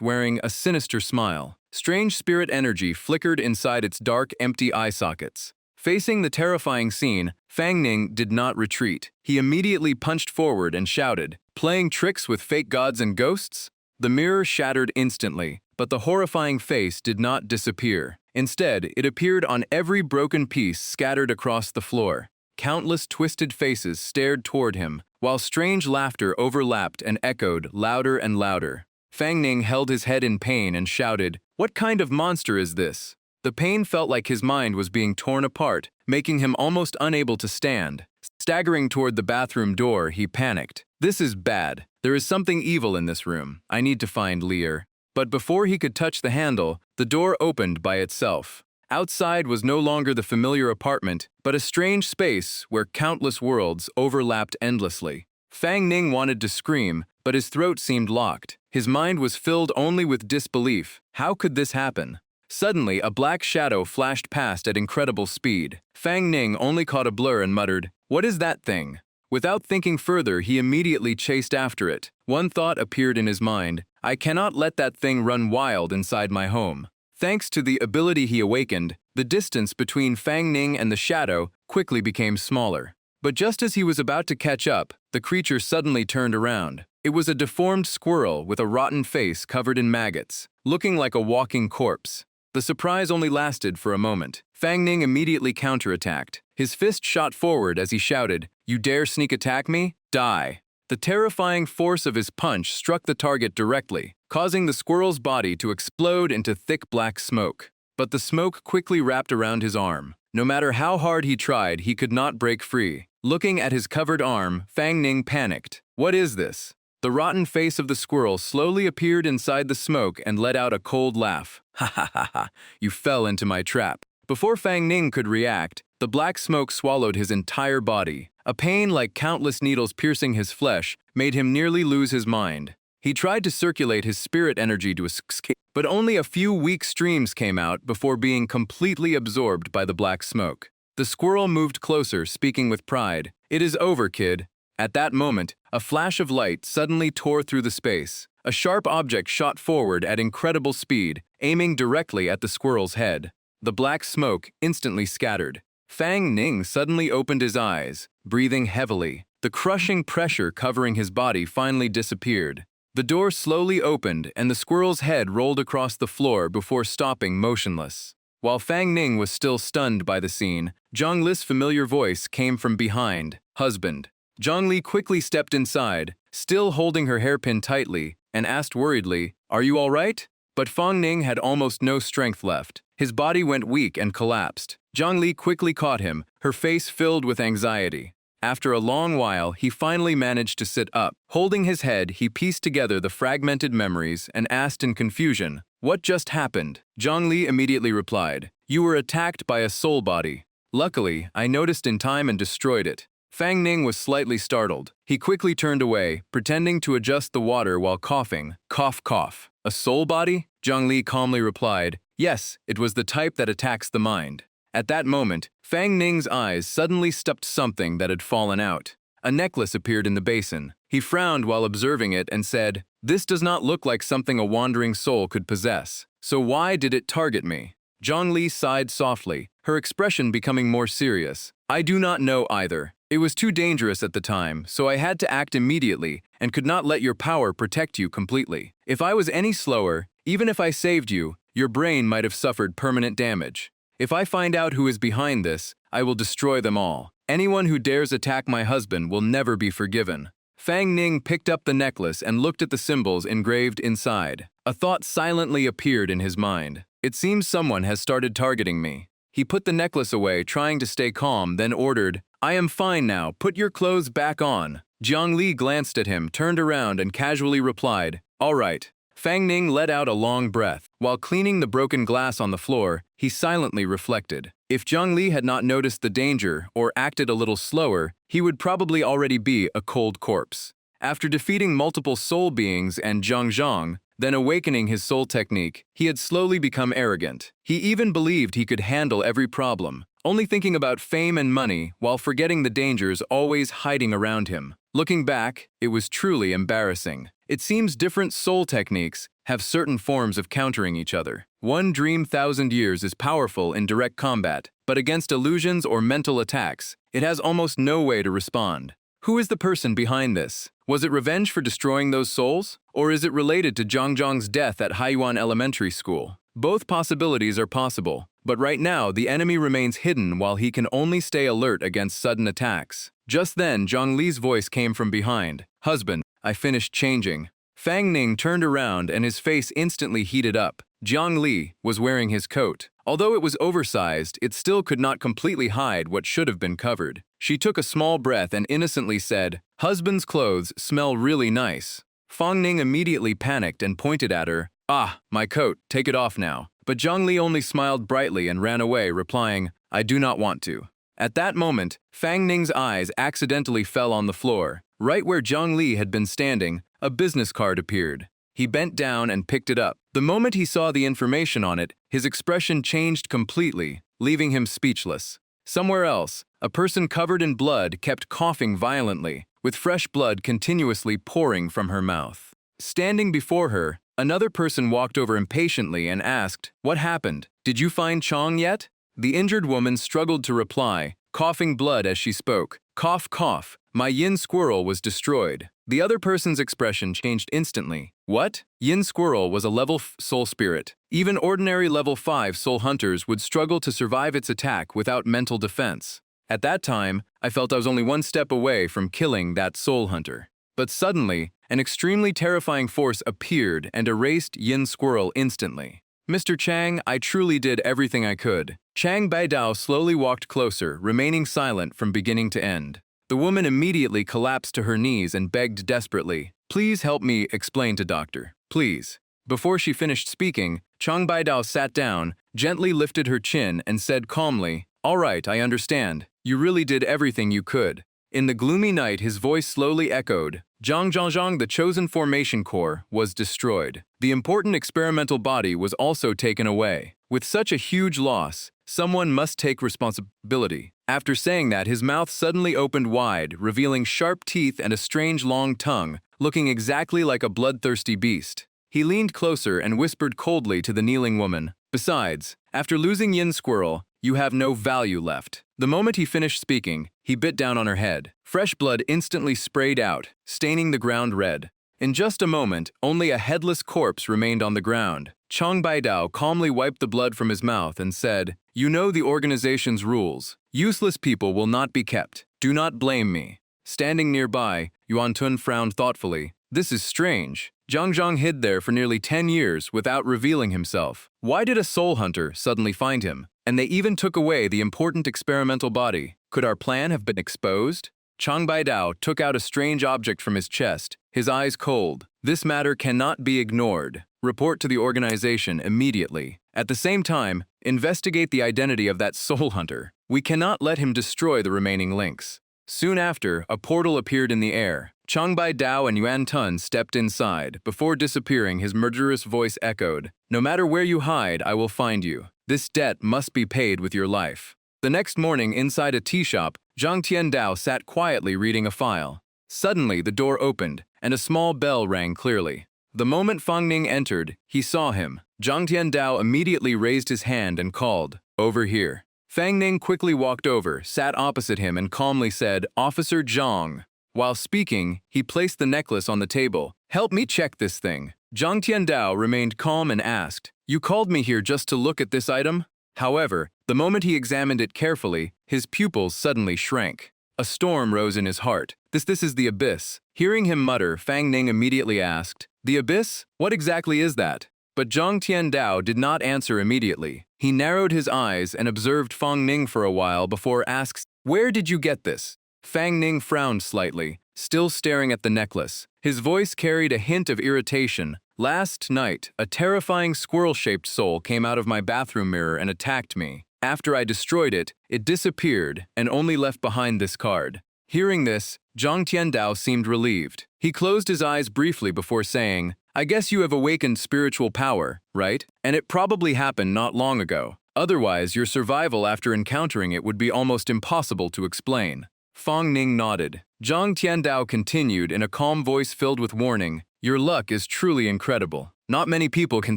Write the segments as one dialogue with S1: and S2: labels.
S1: face, wearing a sinister smile. Strange spirit energy flickered inside its dark, empty eye sockets. Facing the terrifying scene, Fang Ning did not retreat. He immediately punched forward and shouted, "Playing tricks with fake gods and ghosts?" The mirror shattered instantly, but the horrifying face did not disappear. Instead, it appeared on every broken piece scattered across the floor. Countless twisted faces stared toward him, while strange laughter overlapped and echoed louder and louder. Fang Ning held his head in pain and shouted, "What kind of monster is this?" The pain felt like his mind was being torn apart, making him almost unable to stand. Staggering toward the bathroom door, he panicked. "This is bad. There is something evil in this room. I need to find Lear." But before he could touch the handle, the door opened by itself. Outside was no longer the familiar apartment, but a strange space where countless worlds overlapped endlessly. Fang Ning wanted to scream, but his throat seemed locked. His mind was filled only with disbelief. How could this happen? Suddenly, a black shadow flashed past at incredible speed. Fang Ning only caught a blur and muttered, "What is that thing?" Without thinking further, he immediately chased after it. One thought appeared in his mind, "I cannot let that thing run wild inside my home." Thanks to the ability he awakened, the distance between Fang Ning and the shadow quickly became smaller. But just as he was about to catch up, the creature suddenly turned around. It was a deformed squirrel with a rotten face covered in maggots, looking like a walking corpse. The surprise only lasted for a moment. Fang Ning immediately counterattacked. His fist shot forward as he shouted, "You dare sneak attack me? Die!" The terrifying force of his punch struck the target directly, causing the squirrel's body to explode into thick black smoke. But the smoke quickly wrapped around his arm. No matter how hard he tried, he could not break free. Looking at his covered arm, Fang Ning panicked. "What is this?" The rotten face of the squirrel slowly appeared inside the smoke and let out a cold laugh. "Ha ha ha ha, you fell into my trap." Before Fang Ning could react, the black smoke swallowed his entire body. A pain like countless needles piercing his flesh made him nearly lose his mind. He tried to circulate his spirit energy to escape, but only a few weak streams came out before being completely absorbed by the black smoke. The squirrel moved closer, speaking with pride. "It is over, kid." At that moment, a flash of light suddenly tore through the space. A sharp object shot forward at incredible speed, aiming directly at the squirrel's head. The black smoke instantly scattered. Fang Ning suddenly opened his eyes, breathing heavily. The crushing pressure covering his body finally disappeared. The door slowly opened and the squirrel's head rolled across the floor before stopping motionless. While Fang Ning was still stunned by the scene, Zhang Li's familiar voice came from behind, "Husband." Zhang Li quickly stepped inside, still holding her hairpin tightly, and asked worriedly, "Are you all right?" But Fang Ning had almost no strength left. His body went weak and collapsed. Zhang Li quickly caught him, her face filled with anxiety. After a long while, he finally managed to sit up. Holding his head, he pieced together the fragmented memories and asked in confusion, "What just happened?" Zhang Li immediately replied, "You were attacked by a soul body. Luckily, I noticed in time and destroyed it." Fang Ning was slightly startled. He quickly turned away, pretending to adjust the water while coughing. Cough, cough. "A soul body?" Zhang Li calmly replied, "Yes, it was the type that attacks the mind." At that moment, Fang Ning's eyes suddenly stopped something that had fallen out. A necklace appeared in the basin. He frowned while observing it and said, "This does not look like something a wandering soul could possess. So why did it target me?" Zhang Li sighed softly, her expression becoming more serious. "I do not know either. It was too dangerous at the time, so I had to act immediately and could not let your power protect you completely. If I was any slower, even if I saved you, your brain might have suffered permanent damage. If I find out who is behind this, I will destroy them all. Anyone who dares attack my husband will never be forgiven." Fang Ning picked up the necklace and looked at the symbols engraved inside. A thought silently appeared in his mind. "It seems someone has started targeting me." He put the necklace away, trying to stay calm, then ordered, "I am fine now, put your clothes back on." Zhang Li glanced at him, turned around and casually replied, "All right." Fang Ning let out a long breath. While cleaning the broken glass on the floor, he silently reflected. If Zhang Li had not noticed the danger or acted a little slower, he would probably already be a cold corpse. After defeating multiple soul beings and Zhang, then awakening his soul technique, he had slowly become arrogant. He even believed he could handle every problem, only thinking about fame and money while forgetting the dangers always hiding around him. Looking back, it was truly embarrassing. It seems different soul techniques have certain forms of countering each other. One dream 1,000 years is powerful in direct combat, but against illusions or mental attacks, it has almost no way to respond. Who is the person behind this? Was it revenge for destroying those souls? Or is it related to Zhang's death at Haiyuan Elementary School? Both possibilities are possible, but right now the enemy remains hidden while he can only stay alert against sudden attacks. Just then, Zhang Li's voice came from behind. "Husband, I finished changing." Fang Ning turned around and his face instantly heated up. Zhang Li was wearing his coat. Although it was oversized, it still could not completely hide what should have been covered. She took a small breath and innocently said, "Husband's clothes smell really nice." Fang Ning immediately panicked and pointed at her. "Ah, my coat, take it off now." But Zhang Li only smiled brightly and ran away, replying, "I do not want to." At that moment, Fang Ning's eyes accidentally fell on the floor. Right where Zhang Li had been standing, a business card appeared. He bent down and picked it up. The moment he saw the information on it, his expression changed completely, leaving him speechless. Somewhere else, a person covered in blood kept coughing violently, with fresh blood continuously pouring from her mouth. Standing before her, another person walked over impatiently and asked, "What happened? Did you find Chong yet?" The injured woman struggled to reply, coughing blood as she spoke. "Cough, cough. My yin squirrel was destroyed." The other person's expression changed instantly. What? Yin squirrel was a level 5 soul spirit. Even ordinary level 5 soul hunters would struggle to survive its attack without mental defense. At that time, I felt I was only one step away from killing that soul hunter. But suddenly, an extremely terrifying force appeared and erased Yin Squirrel instantly. "Mr. Chang, I truly did everything I could." Chang Baidao slowly walked closer, remaining silent from beginning to end. The woman immediately collapsed to her knees and begged desperately, "Please help me explain to doctor. Please." Before she finished speaking, Chang Baidao sat down, gently lifted her chin, and said calmly, "All right, I understand. You really did everything you could." In the gloomy night, his voice slowly echoed, "Zhang, the chosen formation core, was destroyed. The important experimental body was also taken away. With such a huge loss, someone must take responsibility." After saying that, his mouth suddenly opened wide, revealing sharp teeth and a strange long tongue, looking exactly like a bloodthirsty beast. He leaned closer and whispered coldly to the kneeling woman, "Besides, after losing Yin Squirrel, you have no value left." The moment he finished speaking, he bit down on her head. Fresh blood instantly sprayed out, staining the ground red. In just a moment, only a headless corpse remained on the ground. Chang Baidao calmly wiped the blood from his mouth and said, "You know the organization's rules. Useless people will not be kept. Do not blame me." Standing nearby, Yuan Tun frowned thoughtfully. "This is strange. Zhang hid there for nearly 10 years without revealing himself. Why did a soul hunter suddenly find him? And they even took away the important experimental body. Could our plan have been exposed?" Chang Baidao took out a strange object from his chest, his eyes cold. "This matter cannot be ignored. Report to the organization immediately. At the same time, investigate the identity of that soul hunter. We cannot let him destroy the remaining links." Soon after, a portal appeared in the air. Chang Baidao and Yuan Tun stepped inside. Before disappearing, his murderous voice echoed, "No matter where you hide, I will find you. This debt must be paid with your life." The next morning, inside a tea shop, Zhang Tiandao sat quietly reading a file. Suddenly, the door opened, and a small bell rang clearly. The moment Fang Ning entered, he saw him. Zhang Tiandao immediately raised his hand and called, "Over here." Fang Ning quickly walked over, sat opposite him, and calmly said, "Officer Zhang." While speaking, he placed the necklace on the table. "Help me check this thing." Zhang Tiandao remained calm and asked, "You called me here just to look at this item?" However, the moment he examined it carefully, his pupils suddenly shrank. A storm rose in his heart. This is the abyss." Hearing him mutter, Fang Ning immediately asked, "The abyss? What exactly is that?" But Zhang Tiandao did not answer immediately. He narrowed his eyes and observed Fang Ning for a while before asked, "Where did you get this?" Fang Ning frowned slightly, still staring at the necklace. His voice carried a hint of irritation. "Last night, a terrifying squirrel-shaped soul came out of my bathroom mirror and attacked me. After I destroyed it, it disappeared and only left behind this card." Hearing this, Zhang Tiandao seemed relieved. He closed his eyes briefly before saying, "I guess you have awakened spiritual power, right? And it probably happened not long ago. Otherwise, your survival after encountering it would be almost impossible to explain." Fang Ning nodded. Zhang Tiandao continued in a calm voice filled with warning, "Your luck is truly incredible. Not many people can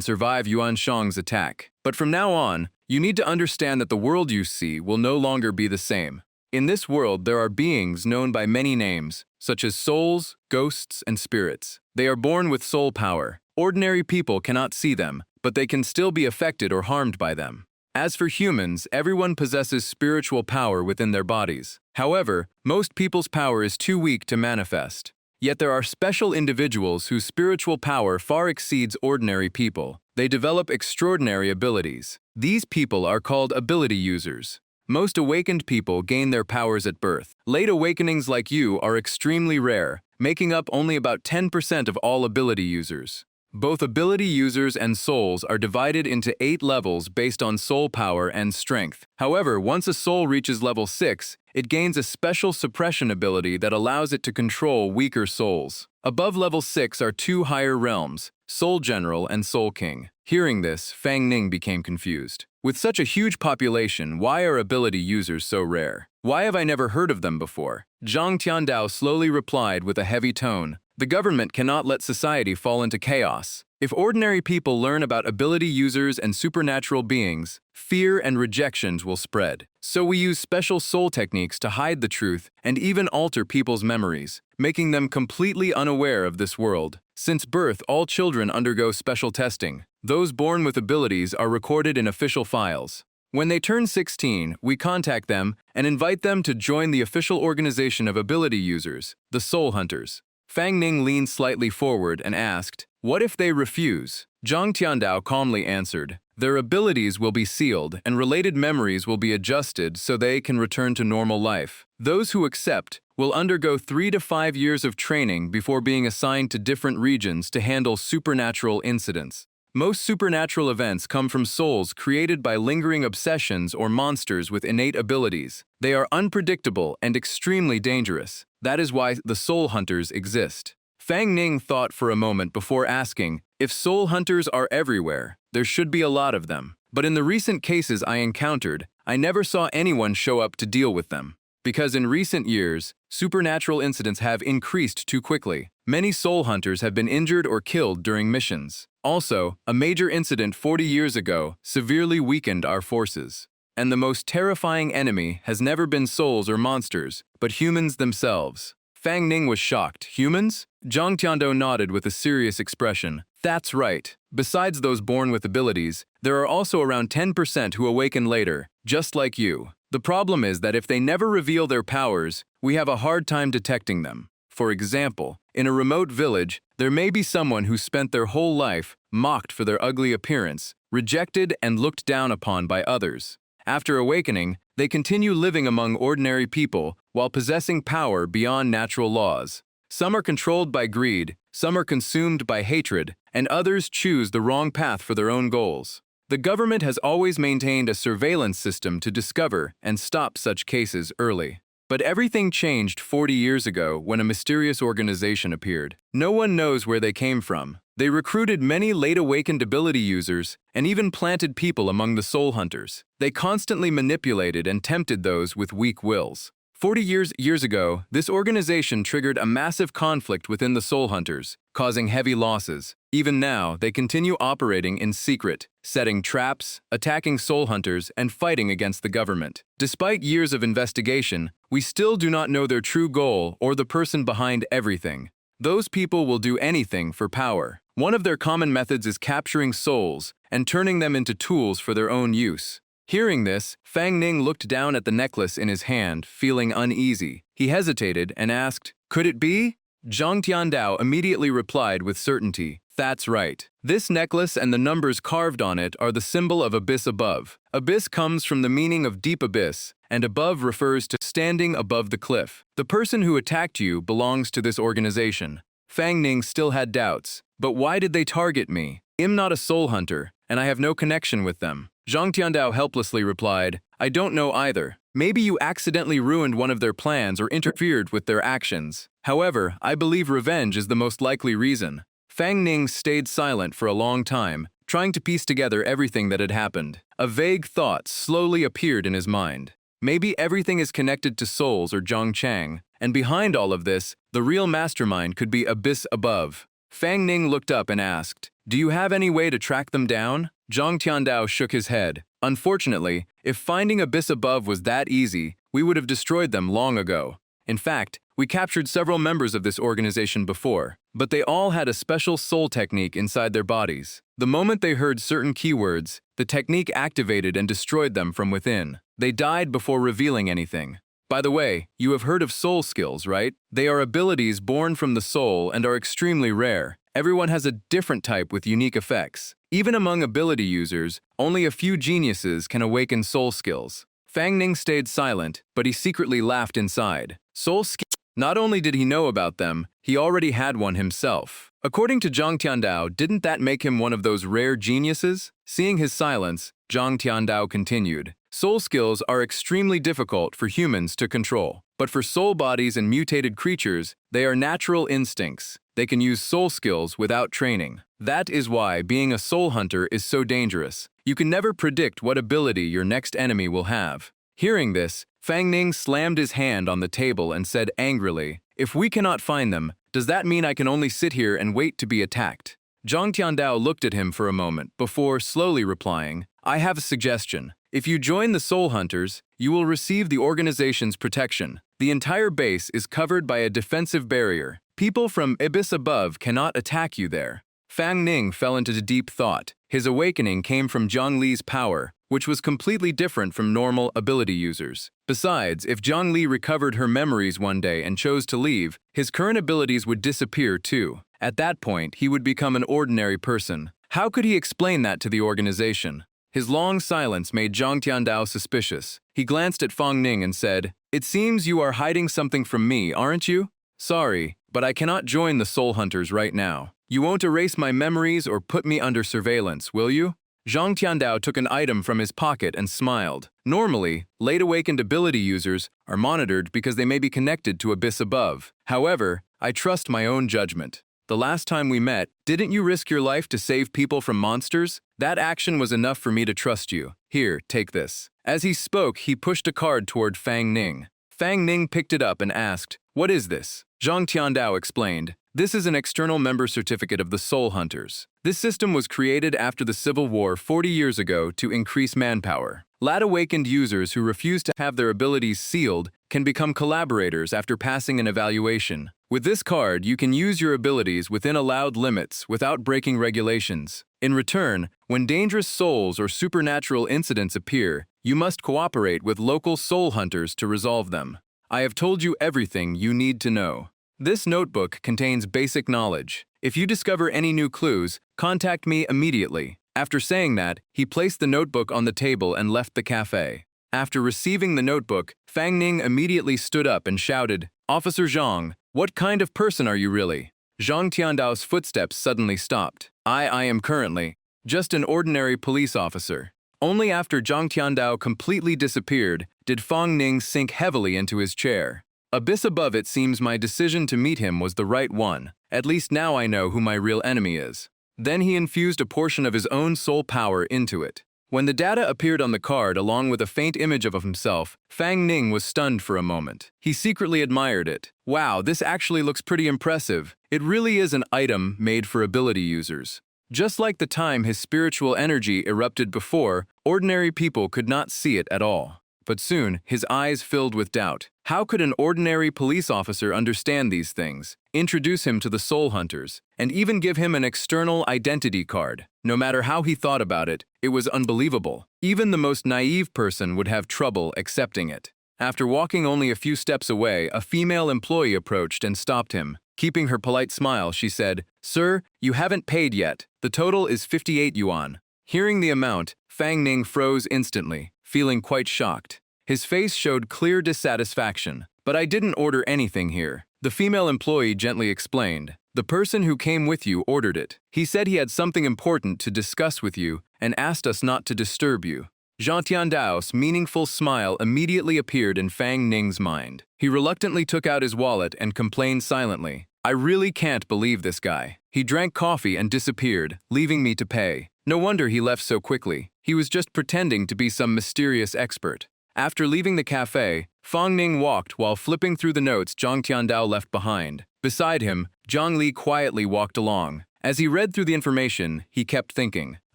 S1: survive Yuan Shang's attack. But from now on, you need to understand that the world you see will no longer be the same. In this world, there are beings known by many names, such as souls, ghosts, and spirits. They are born with soul power. Ordinary people cannot see them, but they can still be affected or harmed by them. As for humans, everyone possesses spiritual power within their bodies. However, most people's power is too weak to manifest. Yet there are special individuals whose spiritual power far exceeds ordinary people. They develop extraordinary abilities. These people are called ability users. Most awakened people gain their powers at birth. Late awakenings like you are extremely rare, making up only about 10% of all ability users. Both ability users and souls are divided into 8 levels based on soul power and strength. However, once a soul reaches level 6, it gains a special suppression ability that allows it to control weaker souls. Above level 6 are 2 higher realms, Soul General and Soul King. Hearing this, Fang Ning became confused. With such a huge population, why are ability users so rare? Why have I never heard of them before? Zhang Tiandao slowly replied with a heavy tone. The government cannot let society fall into chaos. If ordinary people learn about ability users and supernatural beings, fear and rejections will spread. So we use special soul techniques to hide the truth and even alter people's memories, making them completely unaware of this world. Since birth, all children undergo special testing. Those born with abilities are recorded in official files. When they turn 16, we contact them and invite them to join the official organization of ability users, the Soul Hunters. Fang Ning leaned slightly forward and asked, "What if they refuse?" Zhang Tiandao calmly answered, "Their abilities will be sealed and related memories will be adjusted so they can return to normal life. Those who accept will undergo 3 to 5 years of training before being assigned to different regions to handle supernatural incidents. Most supernatural events come from souls created by lingering obsessions or monsters with innate abilities. They are unpredictable and extremely dangerous. That is why the Soul Hunters exist." Fang Ning thought for a moment before asking, "If Soul Hunters are everywhere, there should be a lot of them. But in the recent cases I encountered, I never saw anyone show up to deal with them. Because in recent years, supernatural incidents have increased too quickly. Many Soul Hunters have been injured or killed during missions. Also, a major incident 40 years ago severely weakened our forces. And the most terrifying enemy has never been souls or monsters, but humans themselves." Fang Ning was shocked. Humans? Zhang Tiandao nodded with a serious expression. "That's right. Besides those born with abilities, there are also around 10% who awaken later, just like you. The problem is that if they never reveal their powers, we have a hard time detecting them. For example, in a remote village, there may be someone who spent their whole life mocked for their ugly appearance, rejected and looked down upon by others. After awakening, they continue living among ordinary people while possessing power beyond natural laws. Some are controlled by greed, some are consumed by hatred, and others choose the wrong path for their own goals. The government has always maintained a surveillance system to discover and stop such cases early. But everything changed 40 years ago when a mysterious organization appeared. No one knows where they came from. They recruited many late-awakened ability users and even planted people among the Soul Hunters. They constantly manipulated and tempted those with weak wills. 40 years ago, this organization triggered a massive conflict within the Soul Hunters, causing heavy losses. Even now, they continue operating in secret, setting traps, attacking Soul Hunters, and fighting against the government. Despite years of investigation, we still do not know their true goal or the person behind everything. Those people will do anything for power. One of their common methods is capturing souls and turning them into tools for their own use. Hearing this, Fang Ning looked down at the necklace in his hand, feeling uneasy. He hesitated and asked, "Could it be?" Zhang Tiandao immediately replied with certainty, "That's right. This necklace and the numbers carved on it are the symbol of Abyss Above. Abyss comes from the meaning of deep abyss, and above refers to standing above the cliff. The person who attacked you belongs to this organization." Fang Ning still had doubts. "But why did they target me? I'm not a soul hunter, and I have no connection with them." Zhang Tiandao helplessly replied, "I don't know either. Maybe you accidentally ruined one of their plans or interfered with their actions. However, I believe revenge is the most likely reason." Fang Ning stayed silent for a long time, trying to piece together everything that had happened. A vague thought slowly appeared in his mind. Maybe everything is connected to souls or Zhang Chang, and behind all of this, the real mastermind could be Abyss Above. Fang Ning looked up and asked, Do you have any way to track them down? Zhang Tiandao shook his head. Unfortunately, if finding Abyss Above was that easy, we would have destroyed them long ago. In fact, we captured several members of this organization before, but they all had a special soul technique inside their bodies. The moment they heard certain keywords, the technique activated and destroyed them from within. They died before revealing anything. By the way, you have heard of soul skills, right? They are abilities born from the soul and are extremely rare. Everyone has a different type with unique effects. Even among ability users, only a few geniuses can awaken soul skills. Fang Ning stayed silent, but he secretly laughed inside. Soul skills. Not only did he know about them, he already had one himself. According to Zhang Tiandao, didn't that make him one of those rare geniuses? Seeing his silence, Zhang Tiandao continued. Soul skills are extremely difficult for humans to control, but for soul bodies and mutated creatures, they are natural instincts. They can use soul skills without training. That is why being a soul hunter is so dangerous. You can never predict what ability your next enemy will have. Hearing this, Fang Ning slammed his hand on the table and said angrily, "If we cannot find them, does that mean I can only sit here and wait to be attacked?" Zhang Tiandao looked at him for a moment before slowly replying, "I have a suggestion. If you join the Soul Hunters, you will receive the organization's protection. The entire base is covered by a defensive barrier. People from Abyss Above cannot attack you there." Fang Ning fell into deep thought. His awakening came from Zhang Li's power, which was completely different from normal ability users. Besides, if Zhang Li recovered her memories one day and chose to leave, his current abilities would disappear too. At that point, he would become an ordinary person. How could he explain that to the organization? His long silence made Zhang Tiandao suspicious. He glanced at Fang Ning and said, "It seems you are hiding something from me, aren't you?" "Sorry, but I cannot join the Soul Hunters right now. You won't erase my memories or put me under surveillance, will you?" Zhang Tiandao took an item from his pocket and smiled. Normally, late-awakened ability users are monitored because they may be connected to Abyss Above. However, I trust my own judgment. The last time we met, didn't you risk your life to save people from monsters? That action was enough for me to trust you. Here, take this. As he spoke, he pushed a card toward Fang Ning. Fang Ning picked it up and asked, "What is this?" Zhang Tiandao explained, "This is an external member certificate of the Soul Hunters. This system was created after the Civil War 40 years ago to increase manpower. Late-awakened users who refuse to have their abilities sealed can become collaborators after passing an evaluation. With this card, you can use your abilities within allowed limits without breaking regulations. In return, when dangerous souls or supernatural incidents appear, you must cooperate with local soul hunters to resolve them. I have told you everything you need to know. This notebook contains basic knowledge. If you discover any new clues, contact me immediately." After saying that, he placed the notebook on the table and left the cafe. After receiving the notebook, Fang Ning immediately stood up and shouted, "Officer Zhang, what kind of person are you really?" Zhang Tiandao's footsteps suddenly stopped. I am currently just an ordinary police officer." Only after Zhang Tiandao completely disappeared did Fang Ning sink heavily into his chair. Abyss Above, it seems my decision to meet him was the right one. At least now I know who my real enemy is. Then he infused a portion of his own soul power into it. When the data appeared on the card along with a faint image of himself, Fang Ning was stunned for a moment. He secretly admired it. Wow, this actually looks pretty impressive. It really is an item made for ability users. Just like the time his spiritual energy erupted before, ordinary people could not see it at all. But soon, his eyes filled with doubt. How could an ordinary police officer understand these things, introduce him to the Soul Hunters, and even give him an external identity card? No matter how he thought about it, it was unbelievable. Even the most naive person would have trouble accepting it. After walking only a few steps away, a female employee approached and stopped him. Keeping her polite smile, she said, "Sir, you haven't paid yet. The total is 58 yuan. Hearing the amount, Fang Ning froze instantly, feeling quite shocked. His face showed clear dissatisfaction. "But I didn't order anything here," the female employee gently explained. "The person who came with you ordered it. He said he had something important to discuss with you and asked us not to disturb you." Zhang Tiandao's meaningful smile immediately appeared in Fang Ning's mind. He reluctantly took out his wallet and complained silently, "I really can't believe this guy. He drank coffee and disappeared, leaving me to pay. No wonder he left so quickly. He was just pretending to be some mysterious expert." After leaving the cafe, Fang Ning walked while flipping through the notes Zhang Tiandao left behind. Beside him, Zhang Li quietly walked along. As he read through the information, he kept thinking,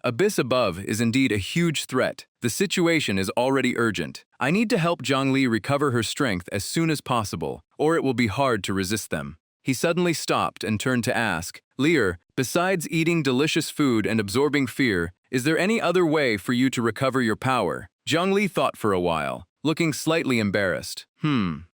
S1: abyss above is indeed a huge threat. The situation is already urgent. I need to help Zhongli recover her strength as soon as possible, or it will be hard to resist them. He suddenly stopped and turned to ask, Lear, besides eating delicious food and absorbing fear, is there any other way for you to recover your power? Zhongli thought for a while, looking slightly embarrassed.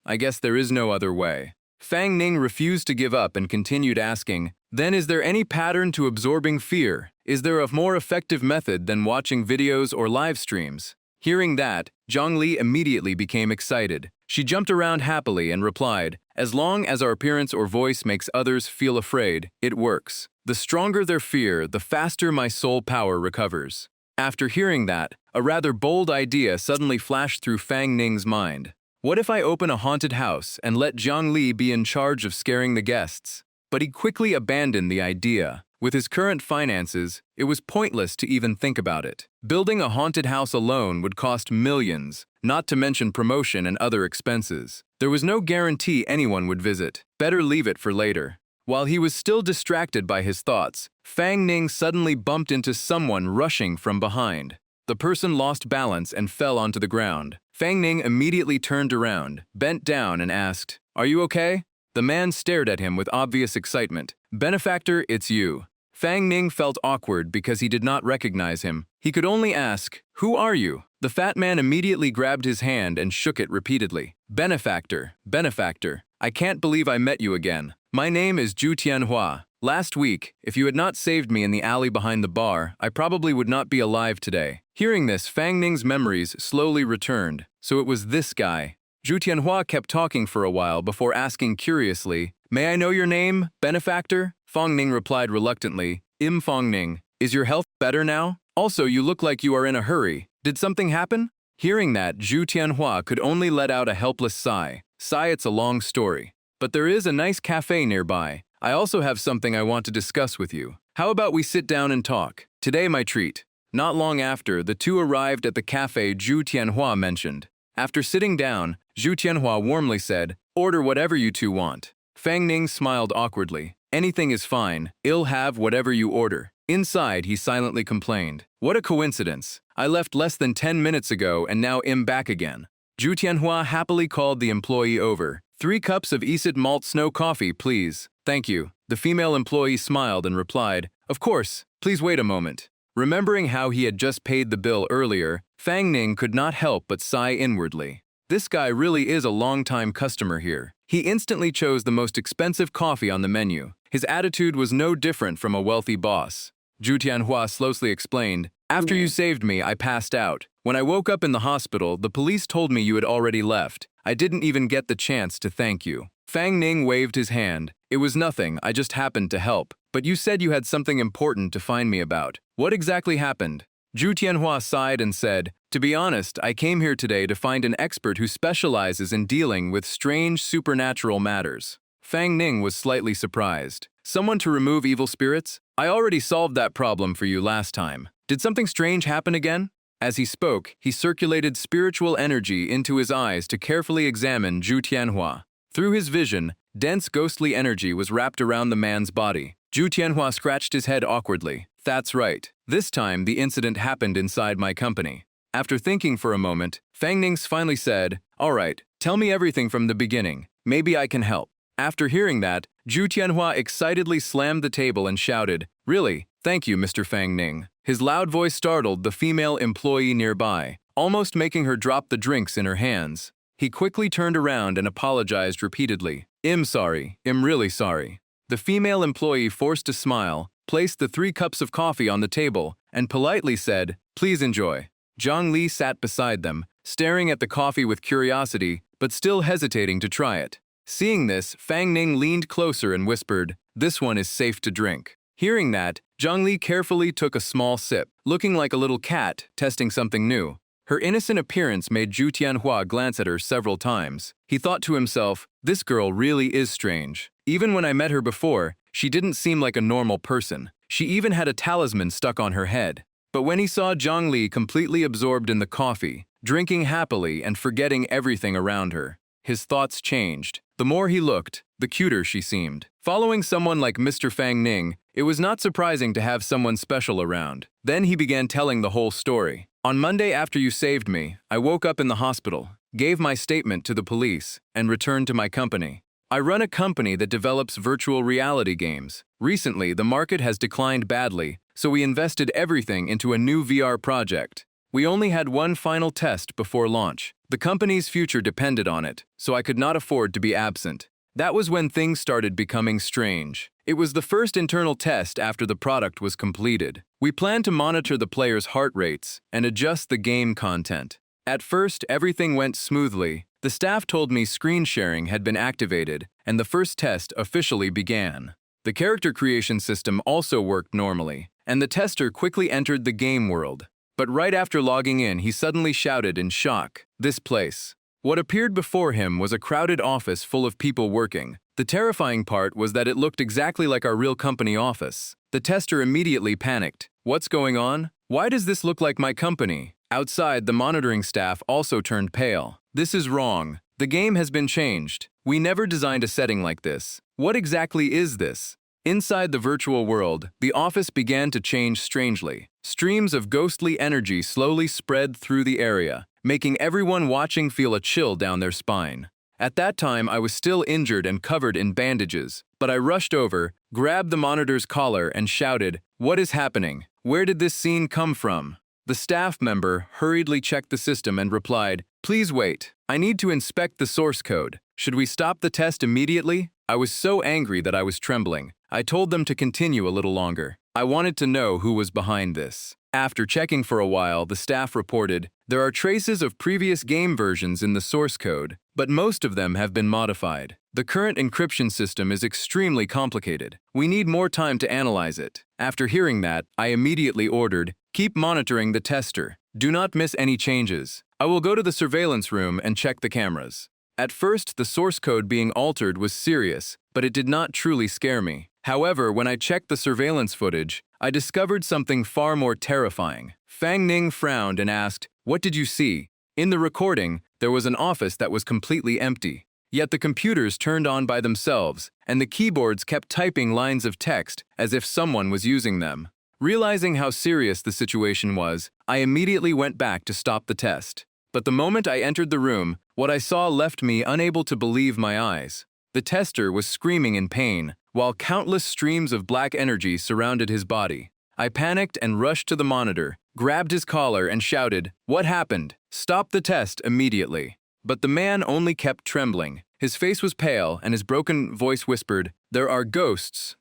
S1: I guess there is no other way. Fang Ning refused to give up and continued asking, then is there any pattern to absorbing fear? Is there a more effective method than watching videos or live streams? Hearing that, Zhongli immediately became excited. She jumped around happily and replied, as long as our appearance or voice makes others feel afraid, it works. The stronger their fear, the faster my soul power recovers. After hearing that, a rather bold idea suddenly flashed through Fang Ning's mind. What if I open a haunted house and let Zhongli be in charge of scaring the guests? But he quickly abandoned the idea. With his current finances, it was pointless to even think about it. Building a haunted house alone would cost millions, not to mention promotion and other expenses. There was no guarantee anyone would visit. Better leave it for later. While he was still distracted by his thoughts, Fang Ning suddenly bumped into someone rushing from behind. The person lost balance and fell onto the ground. Fang Ning immediately turned around, bent down and asked, "Are you okay?" The man stared at him with obvious excitement. "Benefactor, it's you." Fang Ning felt awkward because he did not recognize him. He could only ask, "Who are you?" The fat man immediately grabbed his hand and shook it repeatedly. "Benefactor, benefactor, I can't believe I met you again. My name is Zhu Tianhua. Last week, if you had not saved me in the alley behind the bar, I probably would not be alive today." Hearing this, Fang Ning's memories slowly returned. So it was this guy. Zhu Tianhua kept talking for a while before asking curiously, "May I know your name, benefactor?" Fang Ning replied reluctantly, Fang Ning. Is your health better now? Also, you look like you are in a hurry. Did something happen?" Hearing that, Zhu Tianhua could only let out a helpless sigh. It's a long story. But there is a nice cafe nearby. I also have something I want to discuss with you. How about we sit down and talk? Today, my treat. Not long after, the two arrived at the cafe Zhu Tianhua mentioned. After sitting down, Zhu Tianhua warmly said, "Order whatever you two want." Fang Ning smiled awkwardly. "Anything is fine. I'll have whatever you order." Inside, he silently complained. "What a coincidence. I left less than 10 minutes ago and now am back again." Zhu Tianhua happily called the employee over. "3 cups of Acid Malt Snow Coffee, please." "Thank you." The female employee smiled and replied, "Of course, please wait a moment." Remembering how he had just paid the bill earlier, Fang Ning could not help but sigh inwardly. This guy really is a long-time customer here. He instantly chose the most expensive coffee on the menu. His attitude was no different from a wealthy boss. Zhu Tianhua slowly explained, "After you saved me, I passed out. When I woke up in the hospital, the police told me you had already left. I didn't even get the chance to thank you." Fang Ning waved his hand. "It was nothing, I just happened to help. But you said you had something important to find me about. What exactly happened?" Zhu Tianhua sighed and said, "To be honest, I came here today to find an expert who specializes in dealing with strange supernatural matters." Fang Ning was slightly surprised. "Someone to remove evil spirits? I already solved that problem for you last time. Did something strange happen again?" As he spoke, he circulated spiritual energy into his eyes to carefully examine Zhu Tianhua. Through his vision, dense ghostly energy was wrapped around the man's body. Zhu Tianhua scratched his head awkwardly. "That's right. This time, the incident happened inside my company." After thinking for a moment, Fang Ning finally said, "All right, tell me everything from the beginning. Maybe I can help." After hearing that, Zhu Tianhua excitedly slammed the table and shouted, "Really? Thank you, Mr. Fang Ning." His loud voice startled the female employee nearby, almost making her drop the drinks in her hands. He quickly turned around and apologized repeatedly. "I'm sorry. I'm really sorry." The female employee forced a smile, placed the 3 cups of coffee on the table, and politely said, "Please enjoy." Zhang Li sat beside them, staring at the coffee with curiosity, but still hesitating to try it. Seeing this, Fang Ning leaned closer and whispered, "This one is safe to drink." Hearing that, Zhang Li carefully took a small sip, looking like a little cat testing something new. Her innocent appearance made Zhu Tianhua glance at her several times. He thought to himself, "This girl really is strange. Even when I met her before, she didn't seem like a normal person. She even had a talisman stuck on her head." But when he saw Zhang Li completely absorbed in the coffee, drinking happily and forgetting everything around her, his thoughts changed. The more he looked, the cuter she seemed. Following someone like Mr. Fang Ning, It was not surprising to have someone special around. Then he began telling the whole story. On Monday after you saved me, I woke up in the hospital, gave my statement to the police, and returned to my company. I run a company that develops virtual reality games. Recently, the market has declined badly, so we invested everything into a new VR project. We only had one final test before launch. The company's future depended on it, so I could not afford to be absent. That was when things started becoming strange. It was the first internal test after the product was completed. We planned to monitor the players' heart rates and adjust the game content. At first, everything went smoothly. The staff told me screen sharing had been activated, and the first test officially began. The character creation system also worked normally, and the tester quickly entered the game world. But right after logging in, he suddenly shouted in shock, "This place." What appeared before him was a crowded office full of people working. The terrifying part was that it looked exactly like our real company office. The tester immediately panicked. "What's going on? Why does this look like my company?" Outside, the monitoring staff also turned pale. "This is wrong. The game has been changed. We never designed a setting like this. What exactly is this?" Inside the virtual world, the office began to change strangely. Streams of ghostly energy slowly spread through the area, making everyone watching feel a chill down their spine. At that time, I was still injured and covered in bandages, but I rushed over, grabbed the monitor's collar, and shouted, "What is happening? Where did this scene come from?" The staff member hurriedly checked the system and replied, "Please wait. I need to inspect the source code. Should we stop the test immediately?" I was so angry that I was trembling. I told them to continue a little longer. I wanted to know who was behind this. After checking for a while, the staff reported, "There are traces of previous game versions in the source code, but most of them have been modified. The current encryption system is extremely complicated. We need more time to analyze it." After hearing that, I immediately ordered, "Keep monitoring the tester. Do not miss any changes. I will go to the surveillance room and check the cameras." At first, the source code being altered was serious, but it did not truly scare me. However, when I checked the surveillance footage, I discovered something far more terrifying. Fang Ning frowned and asked, "What did you see?" In the recording, there was an office that was completely empty. Yet the computers turned on by themselves, and the keyboards kept typing lines of text as if someone was using them. Realizing how serious the situation was, I immediately went back to stop the test. But the moment I entered the room, what I saw left me unable to believe my eyes. The tester was screaming in pain, while countless streams of black energy surrounded his body. I panicked and rushed to the monitor, grabbed his collar and shouted, "What happened? Stop the test immediately." But the man only kept trembling. His face was pale and his broken voice whispered, there are ghosts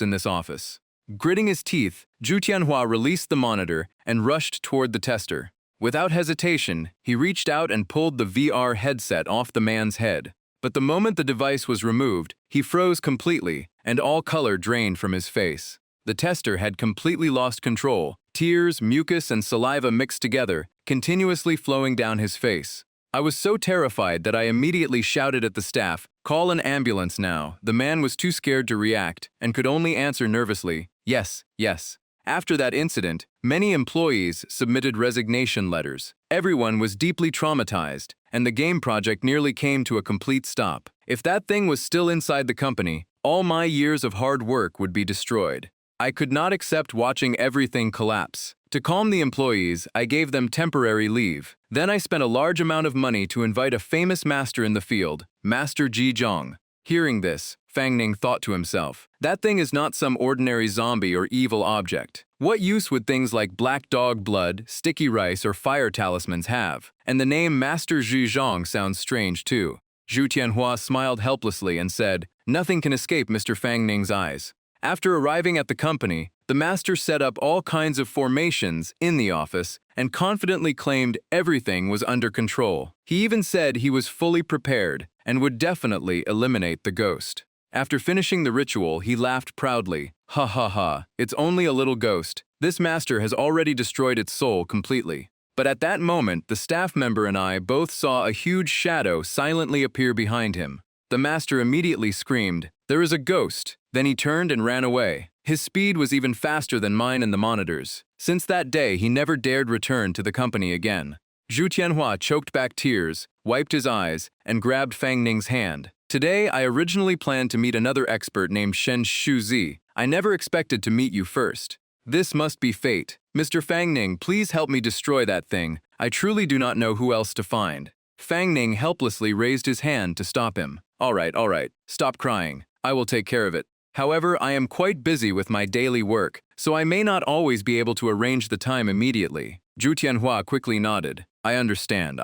S1: in this office." Gritting his teeth, Zhu Tianhua released the monitor and rushed toward the tester. Without hesitation, he reached out and pulled the VR headset off the man's head. But the moment the device was removed, he froze completely, and all color drained from his face. The tester had completely lost control. Tears, mucus, and saliva mixed together, continuously flowing down his face. I was so terrified that I immediately shouted at the staff, "Call an ambulance now." The man was too scared to react, and could only answer nervously, "Yes, yes." After that incident, many employees submitted resignation letters. Everyone was deeply traumatized, and the game project nearly came to a complete stop. If that thing was still inside the company, all my years of hard work would be destroyed. I could not accept watching everything collapse. To calm the employees, I gave them temporary leave. Then I spent a large amount of money to invite a famous master in the field, Master Ji Zhong. Hearing this, Fang Ning thought to himself, that thing is not some ordinary zombie or evil object. What use would things like black dog blood, sticky rice, or fire talismans have? And the name Master Ji Zhong sounds strange too. Zhu Tianhua smiled helplessly and said, "Nothing can escape Mr. Fang Ning's eyes." After arriving at the company, the master set up all kinds of formations in the office and confidently claimed everything was under control. He even said he was fully prepared and would definitely eliminate the ghost. After finishing the ritual, he laughed proudly. "Ha ha ha, it's only a little ghost. This master has already destroyed its soul completely." But at that moment, the staff member and I both saw a huge shadow silently appear behind him. The master immediately screamed, "There is a ghost!" Then he turned and ran away. His speed was even faster than mine and the monitors. Since that day, he never dared return to the company again. Zhu Tianhua choked back tears, wiped his eyes, and grabbed Fang Ning's hand. Today, I originally planned to meet another expert named Shen Shuzi, I never expected to meet you first. This must be fate. Mr. Fang Ning, please help me destroy that thing. I truly do not know who else to find. Fang Ning helplessly raised his hand to stop him. All right, stop crying. I will take care of it. However, I am quite busy with my daily work, so I may not always be able to arrange the time immediately. Zhu Tianhua quickly nodded. I understand.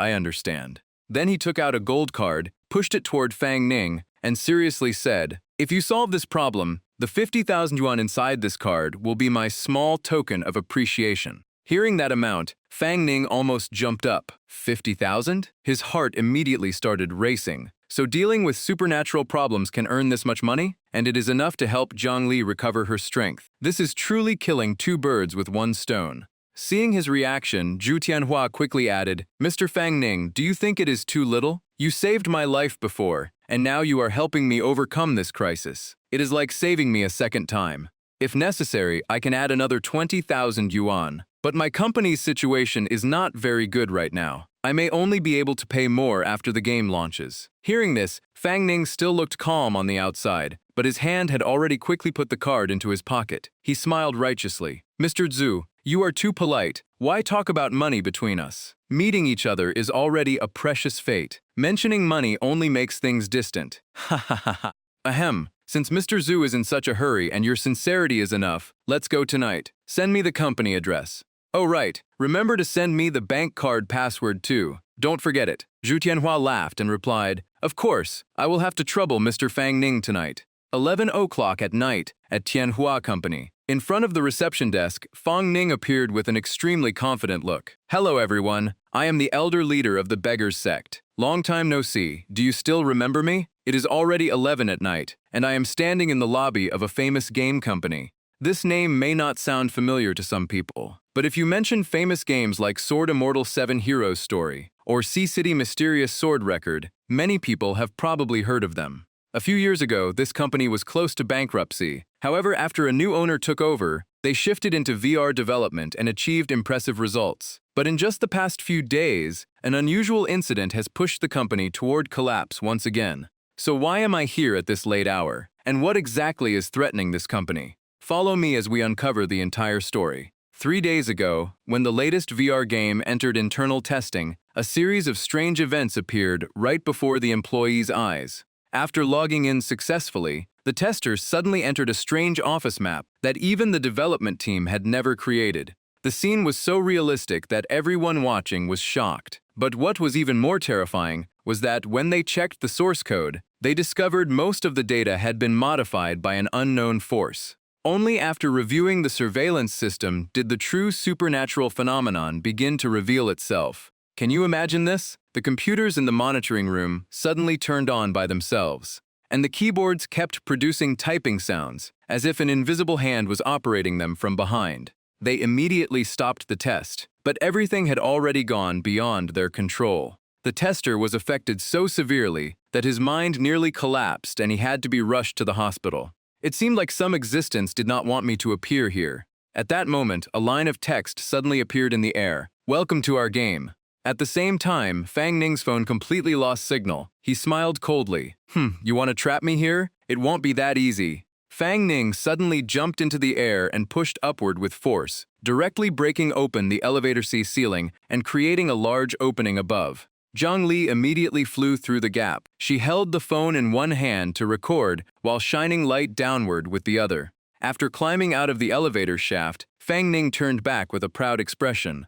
S1: Then he took out a gold card, pushed it toward Fang Ning, and seriously said, if you solve this problem, the 50,000 yuan inside this card will be my small token of appreciation. Hearing that amount, Fang Ning almost jumped up. 50,000? His heart immediately started racing. So dealing with supernatural problems can earn this much money? And it is enough to help Zhang Li recover her strength. This is truly killing two birds with one stone. Seeing his reaction, Zhu Tianhua quickly added, Mr. Fang Ning, do you think it is too little? You saved my life before, and now you are helping me overcome this crisis. It is like saving me a second time. If necessary, I can add another 20,000 yuan. But my company's situation is not very good right now. I may only be able to pay more after the game launches. Hearing this, Fang Ning still looked calm on the outside, but his hand had already quickly put the card into his pocket. He smiled righteously. Mr. Zhu, you are too polite. Why talk about money between us? Meeting each other is already a precious fate. Mentioning money only makes things distant. Ha ha ha ha. Ahem. Since Mr. Zhu is in such a hurry and your sincerity is enough, let's go tonight. Send me the company address. Oh right, remember to send me the bank card password too. Don't forget it. Zhu Tianhua laughed and replied, of course, I will have to trouble Mr. Fang Ning tonight. 11 o'clock at night at Tianhua Company. In front of the reception desk, Fang Ning appeared with an extremely confident look. Hello everyone, I am the elder leader of the beggars sect. Long time no see, do you still remember me? It is already 11 at night, and I am standing in the lobby of a famous game company. This name may not sound familiar to some people, but if you mention famous games like Sword Immortal 7 Heroes Story or Sea-City Mysterious Sword Record, many people have probably heard of them. A few years ago, this company was close to bankruptcy. However, after a new owner took over, they shifted into VR development and achieved impressive results. But in just the past few days, an unusual incident has pushed the company toward collapse once again. So why am I here at this late hour? And what exactly is threatening this company? Follow me as we uncover the entire story. 3 days ago, when the latest VR game entered internal testing, a series of strange events appeared right before the employees' eyes. After logging in successfully, the testers suddenly entered a strange office map that even the development team had never created. The scene was so realistic that everyone watching was shocked. But what was even more terrifying was that when they checked the source code, they discovered most of the data had been modified by an unknown force. Only after reviewing the surveillance system did the true supernatural phenomenon begin to reveal itself. Can you imagine this? The computers in the monitoring room suddenly turned on by themselves, and the keyboards kept producing typing sounds, as if an invisible hand was operating them from behind. They immediately stopped the test, but everything had already gone beyond their control. The tester was affected so severely that his mind nearly collapsed and he had to be rushed to the hospital. It seemed like some existence did not want me to appear here. At that moment, a line of text suddenly appeared in the air. Welcome to our game. At the same time, Fang Ning's phone completely lost signal. He smiled coldly. You want to trap me here? It won't be that easy. Fang Ning suddenly jumped into the air and pushed upward with force, directly breaking open the elevator C ceiling and creating a large opening above. Zhang Li immediately flew through the gap. She held the phone in one hand to record while shining light downward with the other. After climbing out of the elevator shaft, Fang Ning turned back with a proud expression.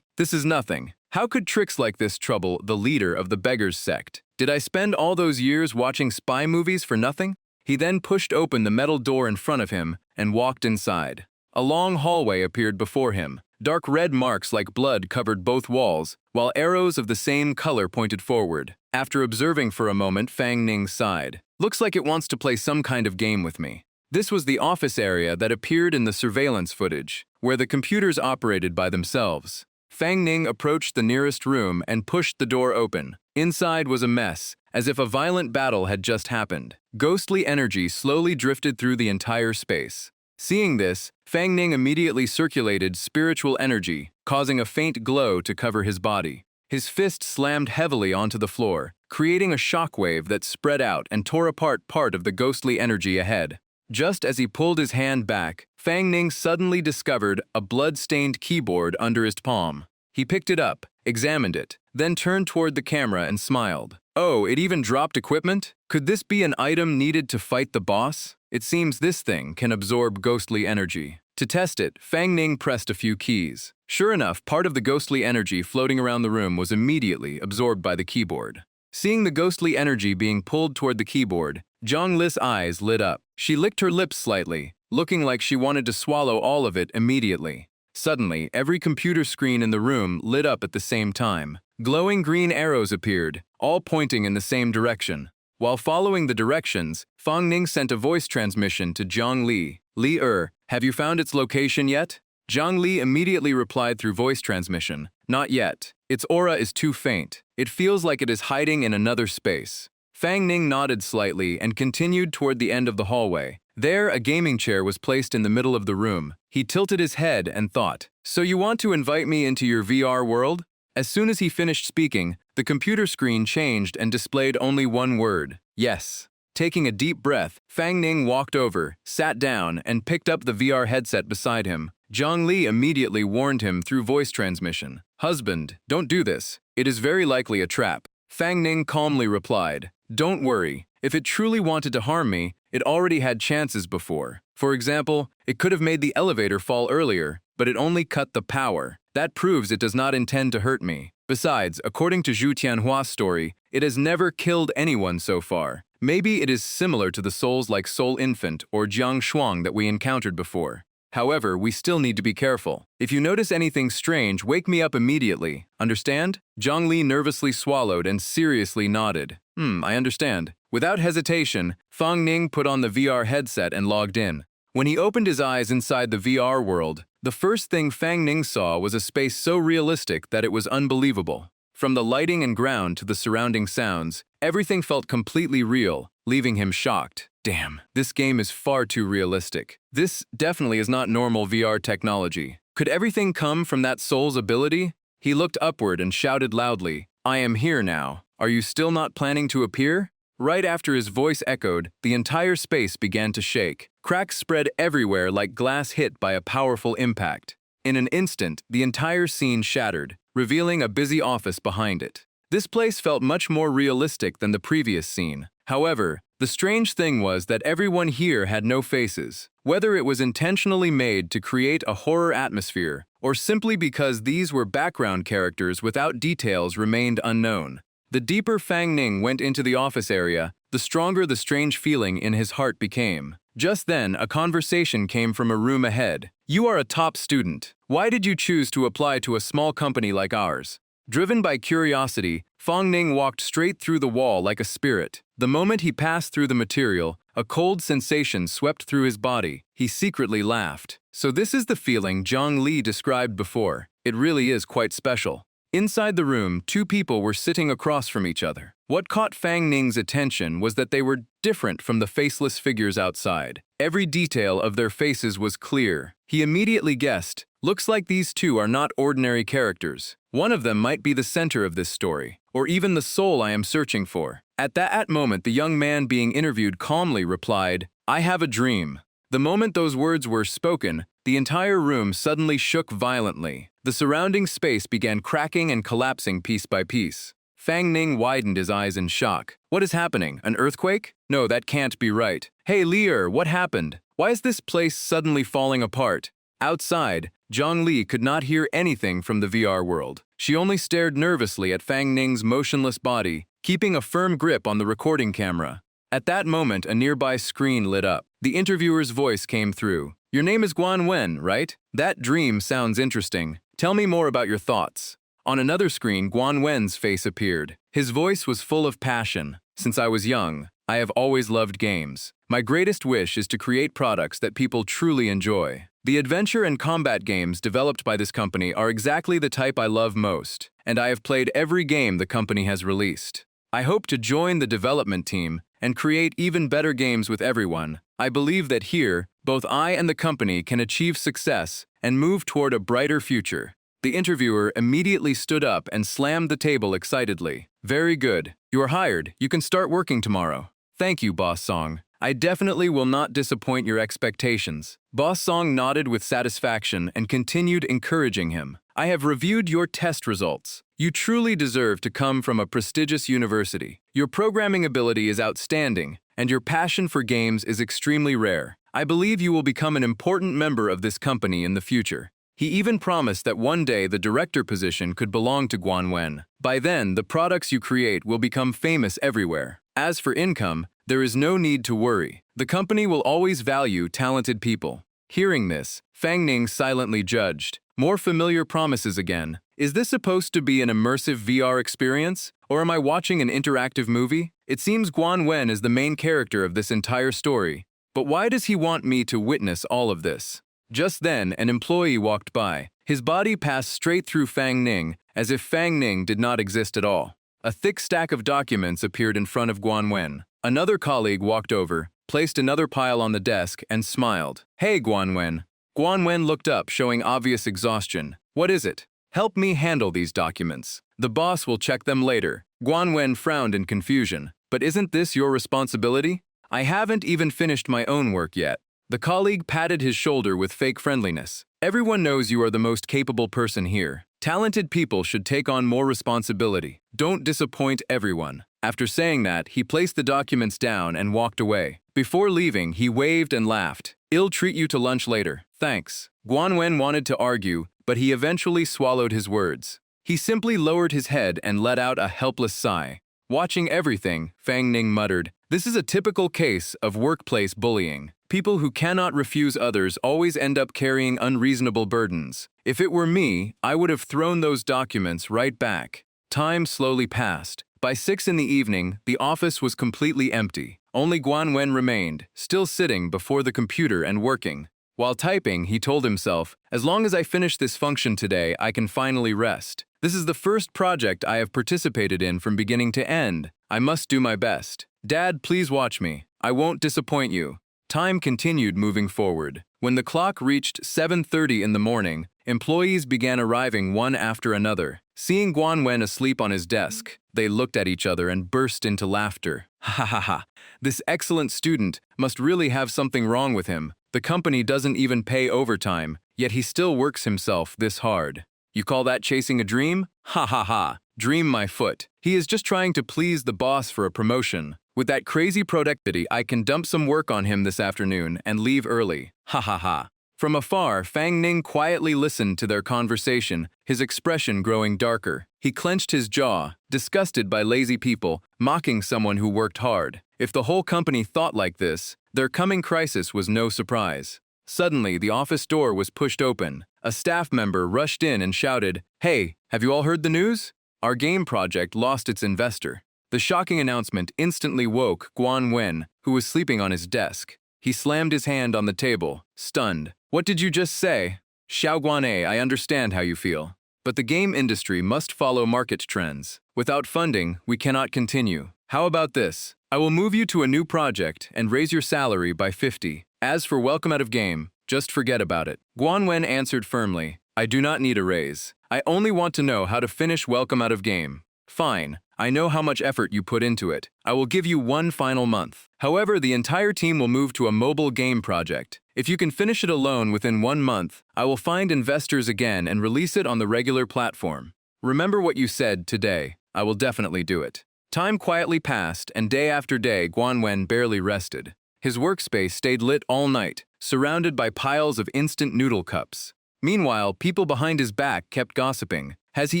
S1: This is nothing. How could tricks like this trouble the leader of the beggars sect? Did I spend all those years watching spy movies for nothing? He then pushed open the metal door in front of him and walked inside. A long hallway appeared before him. Dark red marks like blood covered both walls, while arrows of the same color pointed forward. After observing for a moment, Fang Ning sighed. Looks like it wants to play some kind of game with me. This was the office area that appeared in the surveillance footage, where the computers operated by themselves. Fang Ning approached the nearest room and pushed the door open. Inside was a mess, as if a violent battle had just happened. Ghostly energy slowly drifted through the entire space. Seeing this, Fang Ning immediately circulated spiritual energy, causing a faint glow to cover his body. His fist slammed heavily onto the floor, creating a shockwave that spread out and tore apart part of the ghostly energy ahead. Just as he pulled his hand back, Fang Ning suddenly discovered a blood-stained keyboard under his palm. He picked it up, examined it, then turned toward the camera and smiled. Oh, it even dropped equipment? Could this be an item needed to fight the boss? It seems this thing can absorb ghostly energy. To test it, Fang Ning pressed a few keys. Sure enough, part of the ghostly energy floating around the room was immediately absorbed by the keyboard. Seeing the ghostly energy being pulled toward the keyboard, Zhang Li's eyes lit up. She licked her lips slightly, looking like she wanted to swallow all of it immediately. Suddenly, every computer screen in the room lit up at the same time. Glowing green arrows appeared, all pointing in the same direction. While following the directions, Fang Ning sent a voice transmission to Zhang Li. Li, have you found its location yet? Zhang Li immediately replied through voice transmission. Not yet. Its aura is too faint. It feels like it is hiding in another space. Fang Ning nodded slightly and continued toward the end of the hallway. There, a gaming chair was placed in the middle of the room. He tilted his head and thought, "So you want to invite me into your VR world?" As soon as he finished speaking, the computer screen changed and displayed only one word, "Yes." Taking a deep breath, Fang Ning walked over, sat down, and picked up the VR headset beside him. Zhang Li immediately warned him through voice transmission. "Husband, don't do this. It is very likely a trap." Fang Ning calmly replied, "Don't worry. If it truly wanted to harm me, it already had chances before. For example, it could have made the elevator fall earlier, but it only cut the power. That proves it does not intend to hurt me. Besides, according to Zhu Tianhua's story, it has never killed anyone so far. Maybe it is similar to the souls like Soul Infant or Jiang Shuang that we encountered before. However, we still need to be careful. If you notice anything strange, wake me up immediately. Understand?" Zhang Li nervously swallowed and seriously nodded. I understand." Without hesitation, Fang Ning put on the VR headset and logged in. When he opened his eyes inside the VR world, the first thing Fang Ning saw was a space so realistic that it was unbelievable. From the lighting and ground to the surrounding sounds, everything felt completely real, leaving him shocked. Damn, this game is far too realistic. This definitely is not normal VR technology. Could everything come from that soul's ability? He looked upward and shouted loudly, "I am here now. Are you still not planning to appear?" Right after his voice echoed, the entire space began to shake. Cracks spread everywhere like glass hit by a powerful impact. In an instant, the entire scene shattered, revealing a busy office behind it. This place felt much more realistic than the previous scene. However, the strange thing was that everyone here had no faces. Whether it was intentionally made to create a horror atmosphere, or simply because these were background characters without details remained unknown. The deeper Fang Ning went into the office area, the stronger the strange feeling in his heart became. Just then, a conversation came from a room ahead. "You are a top student. Why did you choose to apply to a small company like ours?" Driven by curiosity, Fang Ning walked straight through the wall like a spirit. The moment he passed through the material, a cold sensation swept through his body. He secretly laughed. So this is the feeling Zhang Li described before. It really is quite special. Inside the room, two people were sitting across from each other. What caught Fang Ning's attention was that they were different from the faceless figures outside. Every detail of their faces was clear. He immediately guessed, looks like these two are not ordinary characters. One of them might be the center of this story, or even the soul I am searching for. At that moment, the young man being interviewed calmly replied, "I have a dream." The moment those words were spoken, the entire room suddenly shook violently. The surrounding space began cracking and collapsing piece by piece. Fang Ning widened his eyes in shock. What is happening? An earthquake? No, that can't be right. Hey, Lier, what happened? Why is this place suddenly falling apart? Outside, Zhang Li could not hear anything from the VR world. She only stared nervously at Fang Ning's motionless body, keeping a firm grip on the recording camera. At that moment, a nearby screen lit up. The interviewer's voice came through. "Your name is Guan Wen, right? That dream sounds interesting. Tell me more about your thoughts." On another screen, Guan Wen's face appeared. His voice was full of passion. "Since I was young, I have always loved games. My greatest wish is to create products that people truly enjoy. The adventure and combat games developed by this company are exactly the type I love most, and I have played every game the company has released. I hope to join the development team and create even better games with everyone. I believe that here, both I and the company can achieve success and move toward a brighter future." The interviewer immediately stood up and slammed the table excitedly. "Very good. You are hired. You can start working tomorrow." "Thank you, Boss Song. I definitely will not disappoint your expectations. Boss Song nodded with satisfaction and continued encouraging him. I have reviewed your test results. You truly deserve to come from a prestigious university. Your programming ability is outstanding, and your passion for games is extremely rare. I believe you will become an important member of this company in the future. He even promised that one day the director position could belong to Guan Wen. By then, the products you create will become famous everywhere. As for income, there is no need to worry. The company will always value talented people. Hearing this, Fang Ning silently judged. More familiar promises again. Is this supposed to be an immersive VR experience? Or am I watching an interactive movie? It seems Guan Wen is the main character of this entire story. But why does he want me to witness all of this? Just then, an employee walked by. His body passed straight through Fang Ning, as if Fang Ning did not exist at all. A thick stack of documents appeared in front of Guan Wen. Another colleague walked over, placed another pile on the desk, and smiled. Hey, Guan Wen. Guan Wen looked up, showing obvious exhaustion. What is it? Help me handle these documents. The boss will check them later. Guan Wen frowned in confusion. But isn't this your responsibility? I haven't even finished my own work yet. The colleague patted his shoulder with fake friendliness. Everyone knows you are the most capable person here. Talented people should take on more responsibility. Don't disappoint everyone. After saying that, he placed the documents down and walked away. Before leaving, he waved and laughed. I'll treat you to lunch later. Thanks. Guan Wen wanted to argue, but he eventually swallowed his words. He simply lowered his head and let out a helpless sigh. Watching everything, Fang Ning muttered, "This is a typical case of workplace bullying. People who cannot refuse others always end up carrying unreasonable burdens. If it were me, I would have thrown those documents right back." Time slowly passed. By 6 in the evening, the office was completely empty. Only Guan Wen remained, still sitting before the computer and working. While typing, he told himself, as long as I finish this function today, I can finally rest. This is the first project I have participated in from beginning to end. I must do my best. Dad, please watch me. I won't disappoint you. Time continued moving forward. When the clock reached 7:30 in the morning, employees began arriving one after another. Seeing Guan Wen asleep on his desk, they looked at each other and burst into laughter. Ha ha ha. This excellent student must really have something wrong with him. The company doesn't even pay overtime, yet he still works himself this hard. You call that chasing a dream? Ha ha ha. Dream my foot. He is just trying to please the boss for a promotion. With that crazy productivity, I can dump some work on him this afternoon and leave early. Ha ha ha. From afar, Fang Ning quietly listened to their conversation, his expression growing darker. He clenched his jaw, disgusted by lazy people, mocking someone who worked hard. If the whole company thought like this, their coming crisis was no surprise. Suddenly, the office door was pushed open. A staff member rushed in and shouted, "Hey, have you all heard the news? Our game project lost its investor." The shocking announcement instantly woke Guan Wen, who was sleeping on his desk. He slammed his hand on the table, stunned. "What did you just say?" "Xiao Guan'e, I understand how you feel. But the game industry must follow market trends. Without funding, we cannot continue. How about this? I will move you to a new project and raise your salary by 50. As for welcome out of game, just forget about it." Guan Wen answered firmly, "I do not need a raise. I only want to know how to finish welcome out of game." "Fine. I know how much effort you put into it. I will give you one final month. However, the entire team will move to a mobile game project. If you can finish it alone within 1 month, I will find investors again and release it on the regular platform. Remember what you said today. I will definitely do it." Time quietly passed, and day after day, Guan Wen barely rested. His workspace stayed lit all night, surrounded by piles of instant noodle cups. Meanwhile, people behind his back kept gossiping. Has he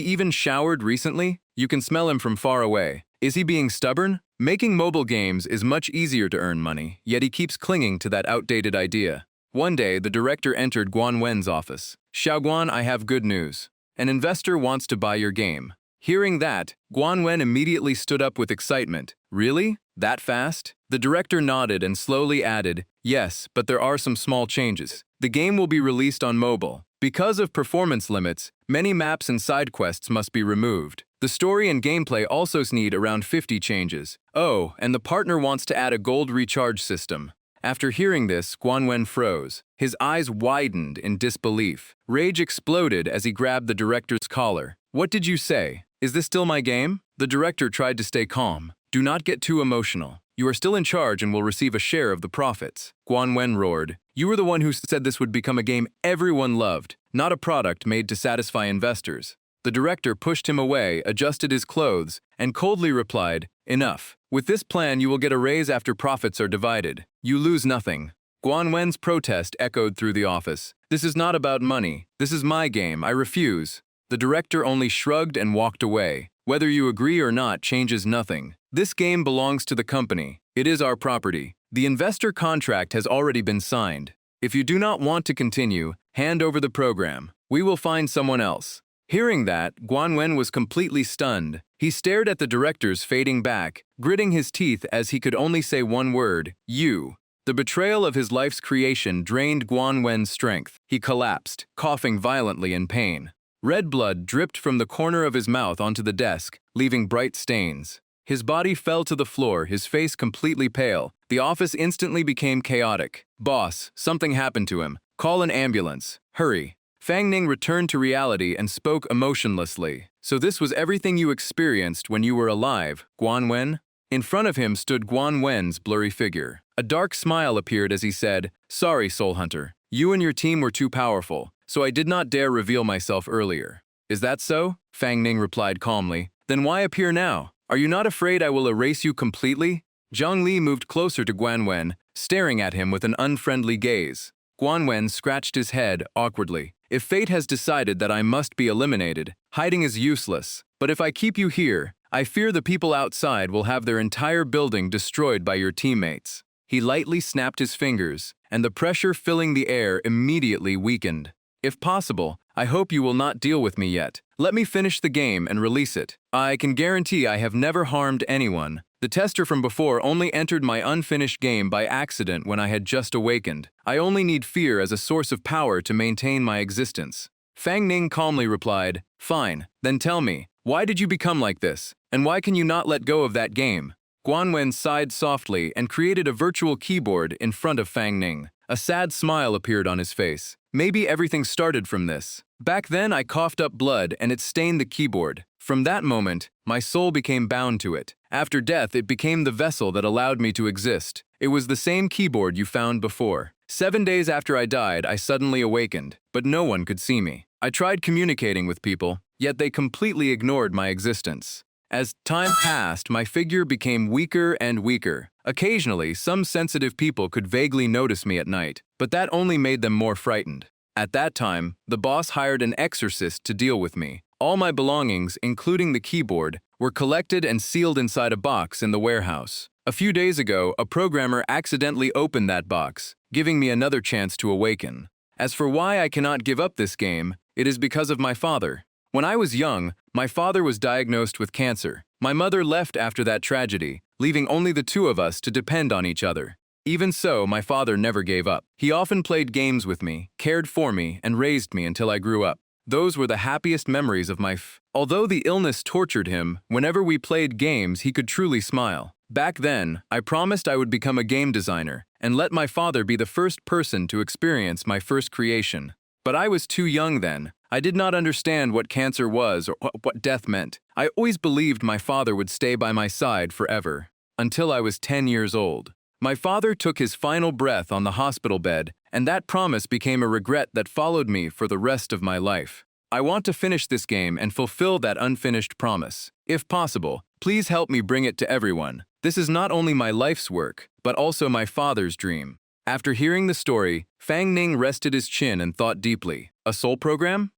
S1: even showered recently? You can smell him from far away. Is he being stubborn? Making mobile games is much easier to earn money, yet he keeps clinging to that outdated idea. One day, the director entered Guan Wen's office. "Xiaoguan, I have good news. An investor wants to buy your game." Hearing that, Guan Wen immediately stood up with excitement. "Really? That fast?" The director nodded and slowly added, "Yes, but there are some small changes. The game will be released on mobile. Because of performance limits, many maps and side quests must be removed. The story and gameplay also need around 50 changes. Oh, and the partner wants to add a gold recharge system." After hearing this, Guan Wen froze. His eyes widened in disbelief. Rage exploded as he grabbed the director's collar. "What did you say? Is this still my game?" The director tried to stay calm. "Do not get too emotional. You are still in charge and will receive a share of the profits. Guan Wen roared. You were the one who said this would become a game everyone loved, not a product made to satisfy investors. The director pushed him away, adjusted his clothes, and coldly replied, Enough. With this plan, you will get a raise after profits are divided. You lose nothing. Guan Wen's protest echoed through the office. This is not about money. This is my game. I refuse. The director only shrugged and walked away. Whether you agree or not changes nothing. This game belongs to the company. It is our property. The investor contract has already been signed. If you do not want to continue, hand over the program. We will find someone else. Hearing that, Guan Wen was completely stunned. He stared at the director's fading back, gritting his teeth as he could only say one word, you. The betrayal of his life's creation drained Guan Wen's strength. He collapsed, coughing violently in pain. Red blood dripped from the corner of his mouth onto the desk, leaving bright stains. His body fell to the floor, his face completely pale. The office instantly became chaotic. Boss, something happened to him. Call an ambulance. Hurry. Fang Ning returned to reality and spoke emotionlessly. So this was everything you experienced when you were alive, Guan Wen? In front of him stood Guan Wen's blurry figure. A dark smile appeared as he said, Sorry, Soul Hunter. You and your team were too powerful, so I did not dare reveal myself earlier. Is that so? Fang Ning replied calmly. Then why appear now? Are you not afraid I will erase you completely? Zhang Li moved closer to Guan Wen, staring at him with an unfriendly gaze. Guan Wen scratched his head awkwardly. If fate has decided that I must be eliminated, hiding is useless. But if I keep you here, I fear the people outside will have their entire building destroyed by your teammates. He lightly snapped his fingers, and the pressure filling the air immediately weakened. If possible, I hope you will not deal with me yet. Let me finish the game and release it. I can guarantee I have never harmed anyone. The tester from before only entered my unfinished game by accident when I had just awakened. I only need fear as a source of power to maintain my existence. Fang Ning calmly replied, Fine, then tell me, why did you become like this? And why can you not let go of that game? Guan Wen sighed softly and created a virtual keyboard in front of Fang Ning. A sad smile appeared on his face. Maybe everything started from this. Back then I coughed up blood and it stained the keyboard. From that moment, my soul became bound to it. After death, it became the vessel that allowed me to exist. It was the same keyboard you found before. 7 days after I died, I suddenly awakened, but no one could see me. I tried communicating with people, yet they completely ignored my existence. As time passed, my figure became weaker and weaker. Occasionally, some sensitive people could vaguely notice me at night, but that only made them more frightened. At that time, the boss hired an exorcist to deal with me. All my belongings, including the keyboard, were collected and sealed inside a box in the warehouse. A few days ago, a programmer accidentally opened that box, giving me another chance to awaken. As for why I cannot give up this game, it is because of my father. When I was young, my father was diagnosed with cancer. My mother left after that tragedy, leaving only the two of us to depend on each other. Even so, my father never gave up. He often played games with me, cared for me, and raised me until I grew up. Those were the happiest memories of my life. Although the illness tortured him, whenever we played games, he could truly smile. Back then, I promised I would become a game designer and let my father be the first person to experience my first creation. But I was too young then. I did not understand what cancer was or what death meant. I always believed my father would stay by my side forever. Until I was 10 years old. My father took his final breath on the hospital bed, and that promise became a regret that followed me for the rest of my life. I want to finish this game and fulfill that unfinished promise. If possible, please help me bring it to everyone. This is not only my life's work, but also my father's dream. After hearing the story, Fang Ning rested his chin and thought deeply. A soul program?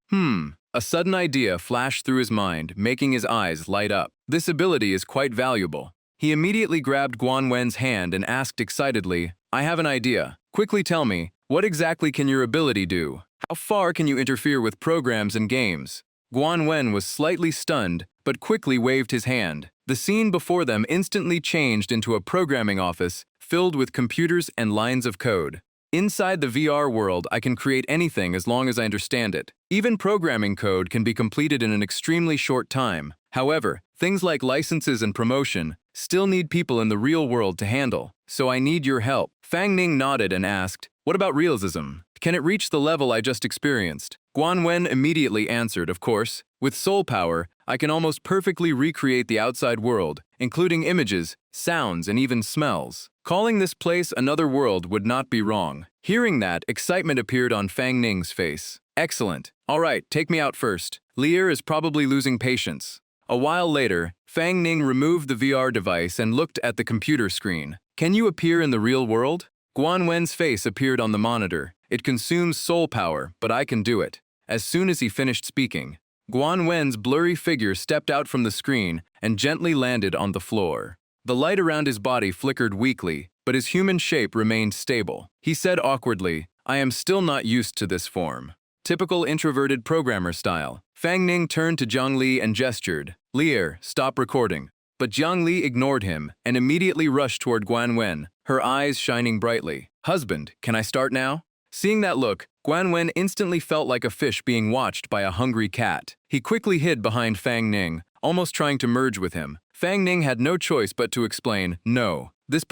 S1: A sudden idea flashed through his mind, making his eyes light up. This ability is quite valuable. He immediately grabbed Guan Wen's hand and asked excitedly, I have an idea. Quickly tell me, what exactly can your ability do? How far can you interfere with programs and games? Guan Wen was slightly stunned, but quickly waved his hand. The scene before them instantly changed into a programming office filled with computers and lines of code. Inside the VR world, I can create anything as long as I understand it. Even programming code can be completed in an extremely short time. However, things like licenses and promotion still need people in the real world to handle, so I need your help. Fang Ning nodded and asked, what about realism? Can it reach the level I just experienced? Guan Wen immediately answered, of course. With soul power, I can almost perfectly recreate the outside world, including images, sounds, and even smells. Calling this place another world would not be wrong. Hearing that, excitement appeared on Fang Ning's face. Excellent. All right, take me out first. Lear is probably losing patience. A while later, Fang Ning removed the VR device and looked at the computer screen. Can you appear in the real world? Guan Wen's face appeared on the monitor. It consumes soul power, but I can do it. As soon as he finished speaking, Guan Wen's blurry figure stepped out from the screen and gently landed on the floor. The light around his body flickered weakly, but his human shape remained stable. He said awkwardly, I am still not used to this form. Typical introverted programmer style. Fang Ning turned to Zhang Li and gestured, Lear, stop recording. But Zhang Li ignored him and immediately rushed toward Guan Wen, her eyes shining brightly. Husband, can I start now? Seeing that look, Guan Wen instantly felt like a fish being watched by a hungry cat. He quickly hid behind Fang Ning, almost trying to merge with him. Fang Ning had no choice but to explain, no. This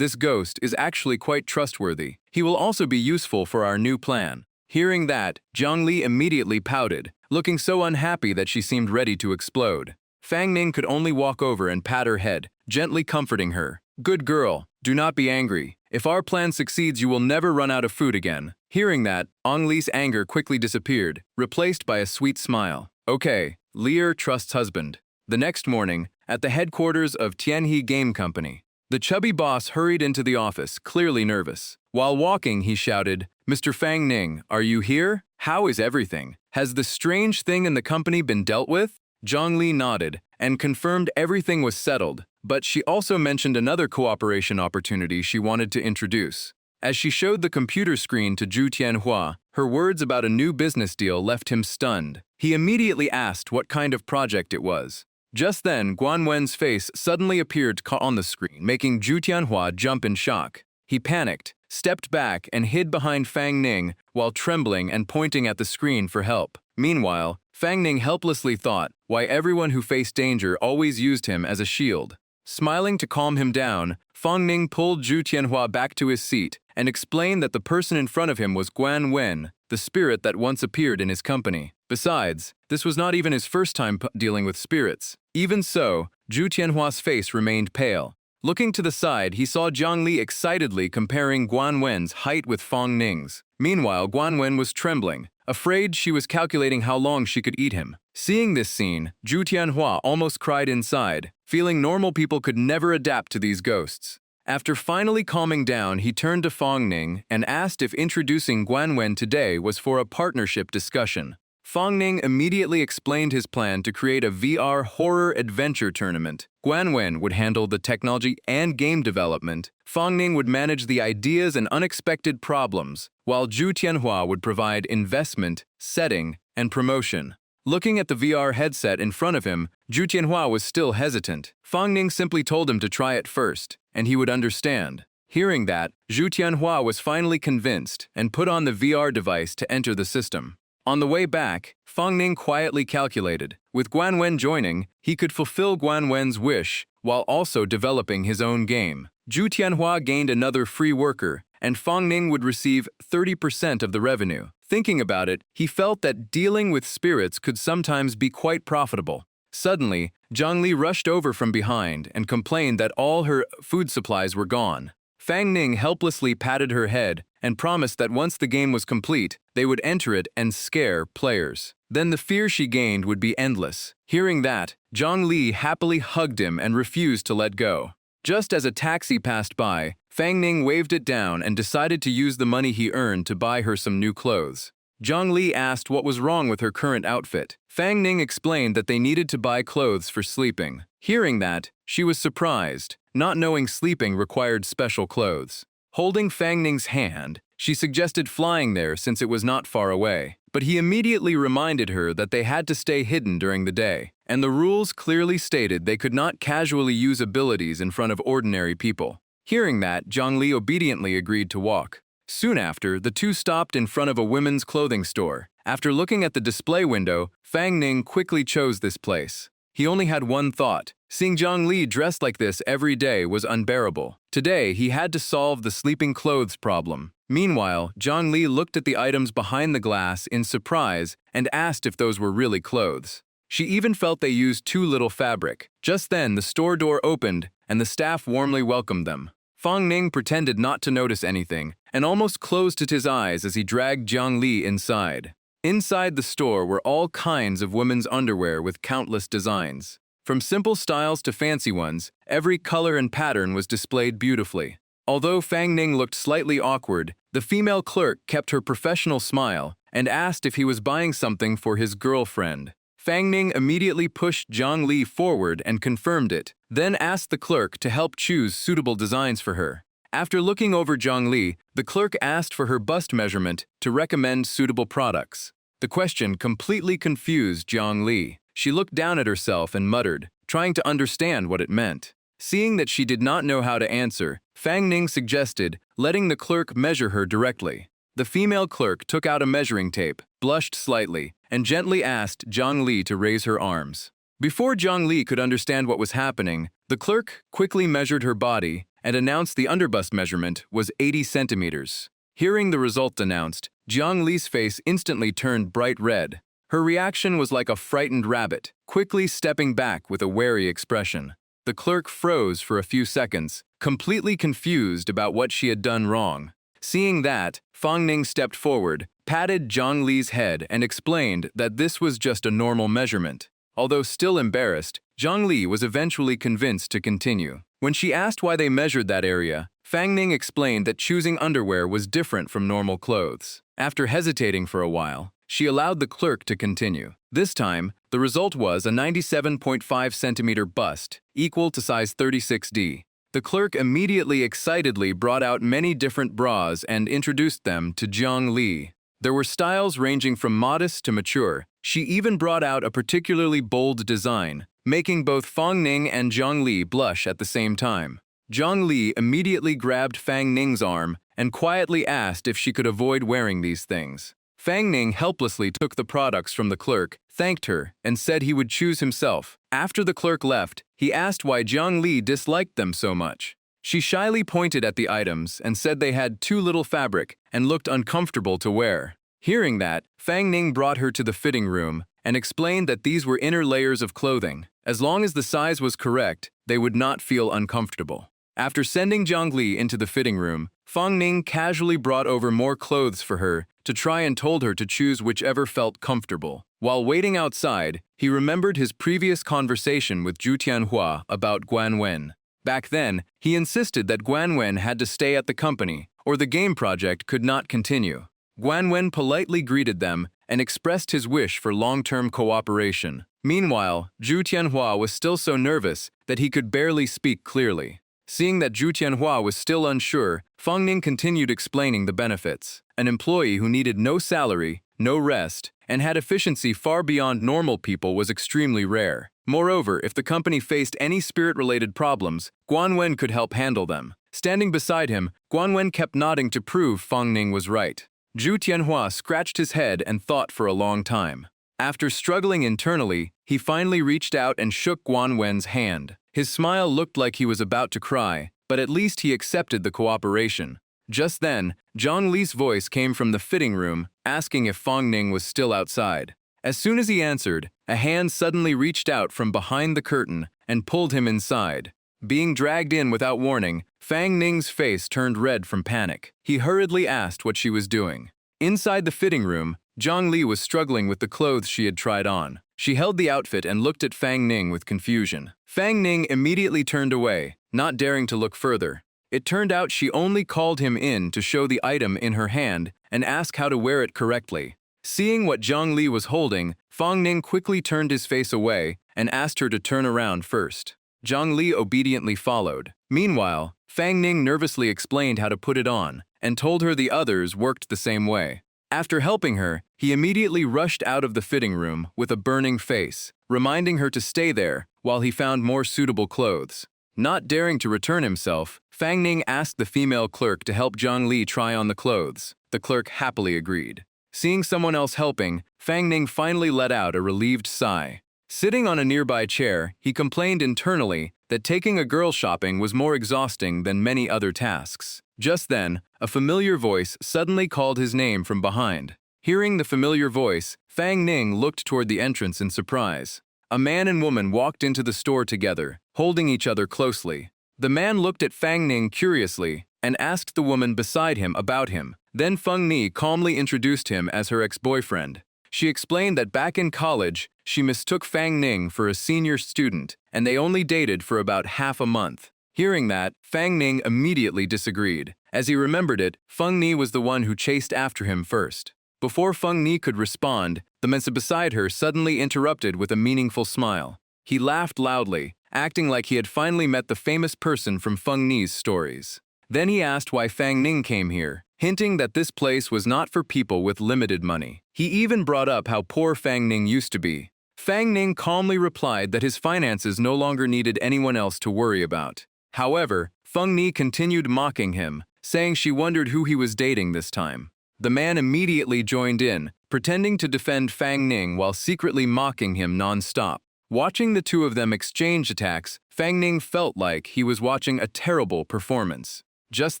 S1: ghost is actually quite trustworthy. He will also be useful for our new plan. Hearing that, Zhang Li immediately pouted, looking so unhappy that she seemed ready to explode. Fang Ning could only walk over and pat her head, gently comforting her. Good girl, do not be angry. If our plan succeeds, you will never run out of food again. Hearing that, Ong Li's anger quickly disappeared, replaced by a sweet smile. Okay, Lear trusts husband. The next morning, at the headquarters of Tianhe Game Company, the chubby boss hurried into the office, clearly nervous. While walking, he shouted, Mr. Fang Ning, are you here? How is everything? Has the strange thing in the company been dealt with? Zhang Li nodded and confirmed everything was settled, but she also mentioned another cooperation opportunity she wanted to introduce. As she showed the computer screen to Zhu Tianhua, her words about a new business deal left him stunned. He immediately asked what kind of project it was. Just then, Guan Wen's face suddenly appeared on the screen, making Zhu Tianhua jump in shock. He panicked, stepped back, and hid behind Fang Ning while trembling and pointing at the screen for help. Meanwhile, Fang Ning helplessly thought why everyone who faced danger always used him as a shield. Smiling to calm him down, Fang Ning pulled Zhu Tianhua back to his seat and explained that the person in front of him was Guan Wen, the spirit that once appeared in his company. Besides, this was not even his first time dealing with spirits. Even so, Zhu Tianhua's face remained pale. Looking to the side, he saw Zhang Li excitedly comparing Guan Wen's height with Fang Ning's. Meanwhile, Guan Wen was trembling, afraid she was calculating how long she could eat him. Seeing this scene, Zhu Tianhua almost cried inside, feeling normal people could never adapt to these ghosts. After finally calming down, he turned to Fang Ning and asked if introducing Guan Wen today was for a partnership discussion. Fang Ning immediately explained his plan to create a VR horror adventure tournament. Guan Wen would handle the technology and game development. Fang Ning would manage the ideas and unexpected problems, while Zhu Tianhua would provide investment, setting, and promotion. Looking at the VR headset in front of him, Zhu Tianhua was still hesitant. Fang Ning simply told him to try it first, and he would understand. Hearing that, Zhu Tianhua was finally convinced and put on the VR device to enter the system. On the way back, Fang Ning quietly calculated, with Guan Wen joining, he could fulfill Guan Wen's wish while also developing his own game. Zhu Tianhua gained another free worker, and Fang Ning would receive 30% of the revenue. Thinking about it, he felt that dealing with spirits could sometimes be quite profitable. Suddenly, Zhang Li rushed over from behind and complained that all her food supplies were gone. Fang Ning helplessly patted her head and promised that once the game was complete, they would enter it and scare players. Then the fear she gained would be endless. Hearing that, Zhang Li happily hugged him and refused to let go. Just as a taxi passed by, Fang Ning waved it down and decided to use the money he earned to buy her some new clothes. Zhang Li asked what was wrong with her current outfit. Fang Ning explained that they needed to buy clothes for sleeping. Hearing that, she was surprised, not knowing sleeping required special clothes. Holding Fang Ning's hand, she suggested flying there since it was not far away. But he immediately reminded her that they had to stay hidden during the day, and the rules clearly stated they could not casually use abilities in front of ordinary people. Hearing that, Zhang Li obediently agreed to walk. Soon after, the two stopped in front of a women's clothing store. After looking at the display window, Fang Ning quickly chose this place. He only had one thought. Seeing Zhang Li dressed like this every day was unbearable. Today, he had to solve the sleeping clothes problem. Meanwhile, Zhang Li looked at the items behind the glass in surprise and asked if those were really clothes. She even felt they used too little fabric. Just then, the store door opened, and the staff warmly welcomed them. Fang Ning pretended not to notice anything, and almost closed his eyes as he dragged Jiang Li inside. Inside the store were all kinds of women's underwear with countless designs. From simple styles to fancy ones, every color and pattern was displayed beautifully. Although Fang Ning looked slightly awkward, the female clerk kept her professional smile and asked if he was buying something for his girlfriend. Fang Ning immediately pushed Jiang Li forward and confirmed it, then asked the clerk to help choose suitable designs for her. After looking over Jiang Li, the clerk asked for her bust measurement to recommend suitable products. The question completely confused Jiang Li. She looked down at herself and muttered, trying to understand what it meant. Seeing that she did not know how to answer, Fang Ning suggested letting the clerk measure her directly. The female clerk took out a measuring tape, blushed slightly, and gently asked Jiang Li to raise her arms. Before Jiang Li could understand what was happening, the clerk quickly measured her body and announced the underbust measurement was 80 centimeters. Hearing the result announced, Jiang Li's face instantly turned bright red. Her reaction was like a frightened rabbit, quickly stepping back with a wary expression. The clerk froze for a few seconds, completely confused about what she had done wrong. Seeing that, Fang Ning stepped forward, patted Jiang Li's head and explained that this was just a normal measurement. Although still embarrassed, Jiang Li was eventually convinced to continue. When she asked why they measured that area, Fang Ning explained that choosing underwear was different from normal clothes. After hesitating for a while, she allowed the clerk to continue. This time, the result was a 97.5 centimeter bust, equal to size 36D. The clerk immediately excitedly brought out many different bras and introduced them to Jiang Li. There were styles ranging from modest to mature. She even brought out a particularly bold design, making both Fang Ning and Jiang Li blush at the same time. Jiang Li immediately grabbed Fang Ning's arm and quietly asked if she could avoid wearing these things. Fang Ning helplessly took the products from the clerk, thanked her, and said he would choose himself. After the clerk left, he asked why Jiang Li disliked them so much. She shyly pointed at the items and said they had too little fabric and looked uncomfortable to wear. Hearing that, Fang Ning brought her to the fitting room and explained that these were inner layers of clothing. As long as the size was correct, they would not feel uncomfortable. After sending Jiang Li into the fitting room, Fang Ning casually brought over more clothes for her to try and told her to choose whichever felt comfortable. While waiting outside, he remembered his previous conversation with Zhu Tianhua about Guan Wen. Back then, he insisted that Guan Wen had to stay at the company, or the game project could not continue. Guan Wen politely greeted them and expressed his wish for long-term cooperation. Meanwhile, Zhu Tianhua was still so nervous that he could barely speak clearly. Seeing that Zhu Tianhua was still unsure, Fang Ning continued explaining the benefits. An employee who needed no salary, no rest, and had efficiency far beyond normal people was extremely rare. Moreover, if the company faced any spirit-related problems, Guan Wen could help handle them. Standing beside him, Guan Wen kept nodding to prove Fang Ning was right. Zhu Tianhua scratched his head and thought for a long time. After struggling internally, he finally reached out and shook Guan Wen's hand. His smile looked like he was about to cry, but at least he accepted the cooperation. Just then, Jiang Li's voice came from the fitting room, asking if Fang Ning was still outside. As soon as he answered, a hand suddenly reached out from behind the curtain and pulled him inside. Being dragged in without warning, Fang Ning's face turned red from panic. He hurriedly asked what she was doing. Inside the fitting room, Jiang Li was struggling with the clothes she had tried on. She held the outfit and looked at Fang Ning with confusion. Fang Ning immediately turned away, not daring to look further. It turned out she only called him in to show the item in her hand and ask how to wear it correctly. Seeing what Jiang Li was holding, Fang Ning quickly turned his face away and asked her to turn around first. Jiang Li obediently followed. Meanwhile, Fang Ning nervously explained how to put it on and told her the others worked the same way. After helping her, he immediately rushed out of the fitting room with a burning face, reminding her to stay there while he found more suitable clothes. Not daring to return himself, Fang Ning asked the female clerk to help Jiang Li try on the clothes. The clerk happily agreed. Seeing someone else helping, Fang Ning finally let out a relieved sigh. Sitting on a nearby chair, he complained internally that taking a girl shopping was more exhausting than many other tasks. Just then, a familiar voice suddenly called his name from behind. Hearing the familiar voice, Fang Ning looked toward the entrance in surprise. A man and woman walked into the store together, holding each other closely. The man looked at Fang Ning curiously and asked the woman beside him about him. Then Feng Ni calmly introduced him as her ex-boyfriend. She explained that back in college, she mistook Fang Ning for a senior student, and they only dated for about half a month. Hearing that, Fang Ning immediately disagreed. As he remembered it, Feng Ni was the one who chased after him first. Before Feng Ni could respond, the man beside her suddenly interrupted with a meaningful smile. He laughed loudly, acting like he had finally met the famous person from Feng Ni's stories. Then he asked why Fang Ning came here, hinting that this place was not for people with limited money. He even brought up how poor Fang Ning used to be. Fang Ning calmly replied that his finances no longer needed anyone else to worry about. However, Feng Ni continued mocking him, saying she wondered who he was dating this time. The man immediately joined in, pretending to defend Fang Ning while secretly mocking him non-stop. Watching the two of them exchange attacks, Fang Ning felt like he was watching a terrible performance. Just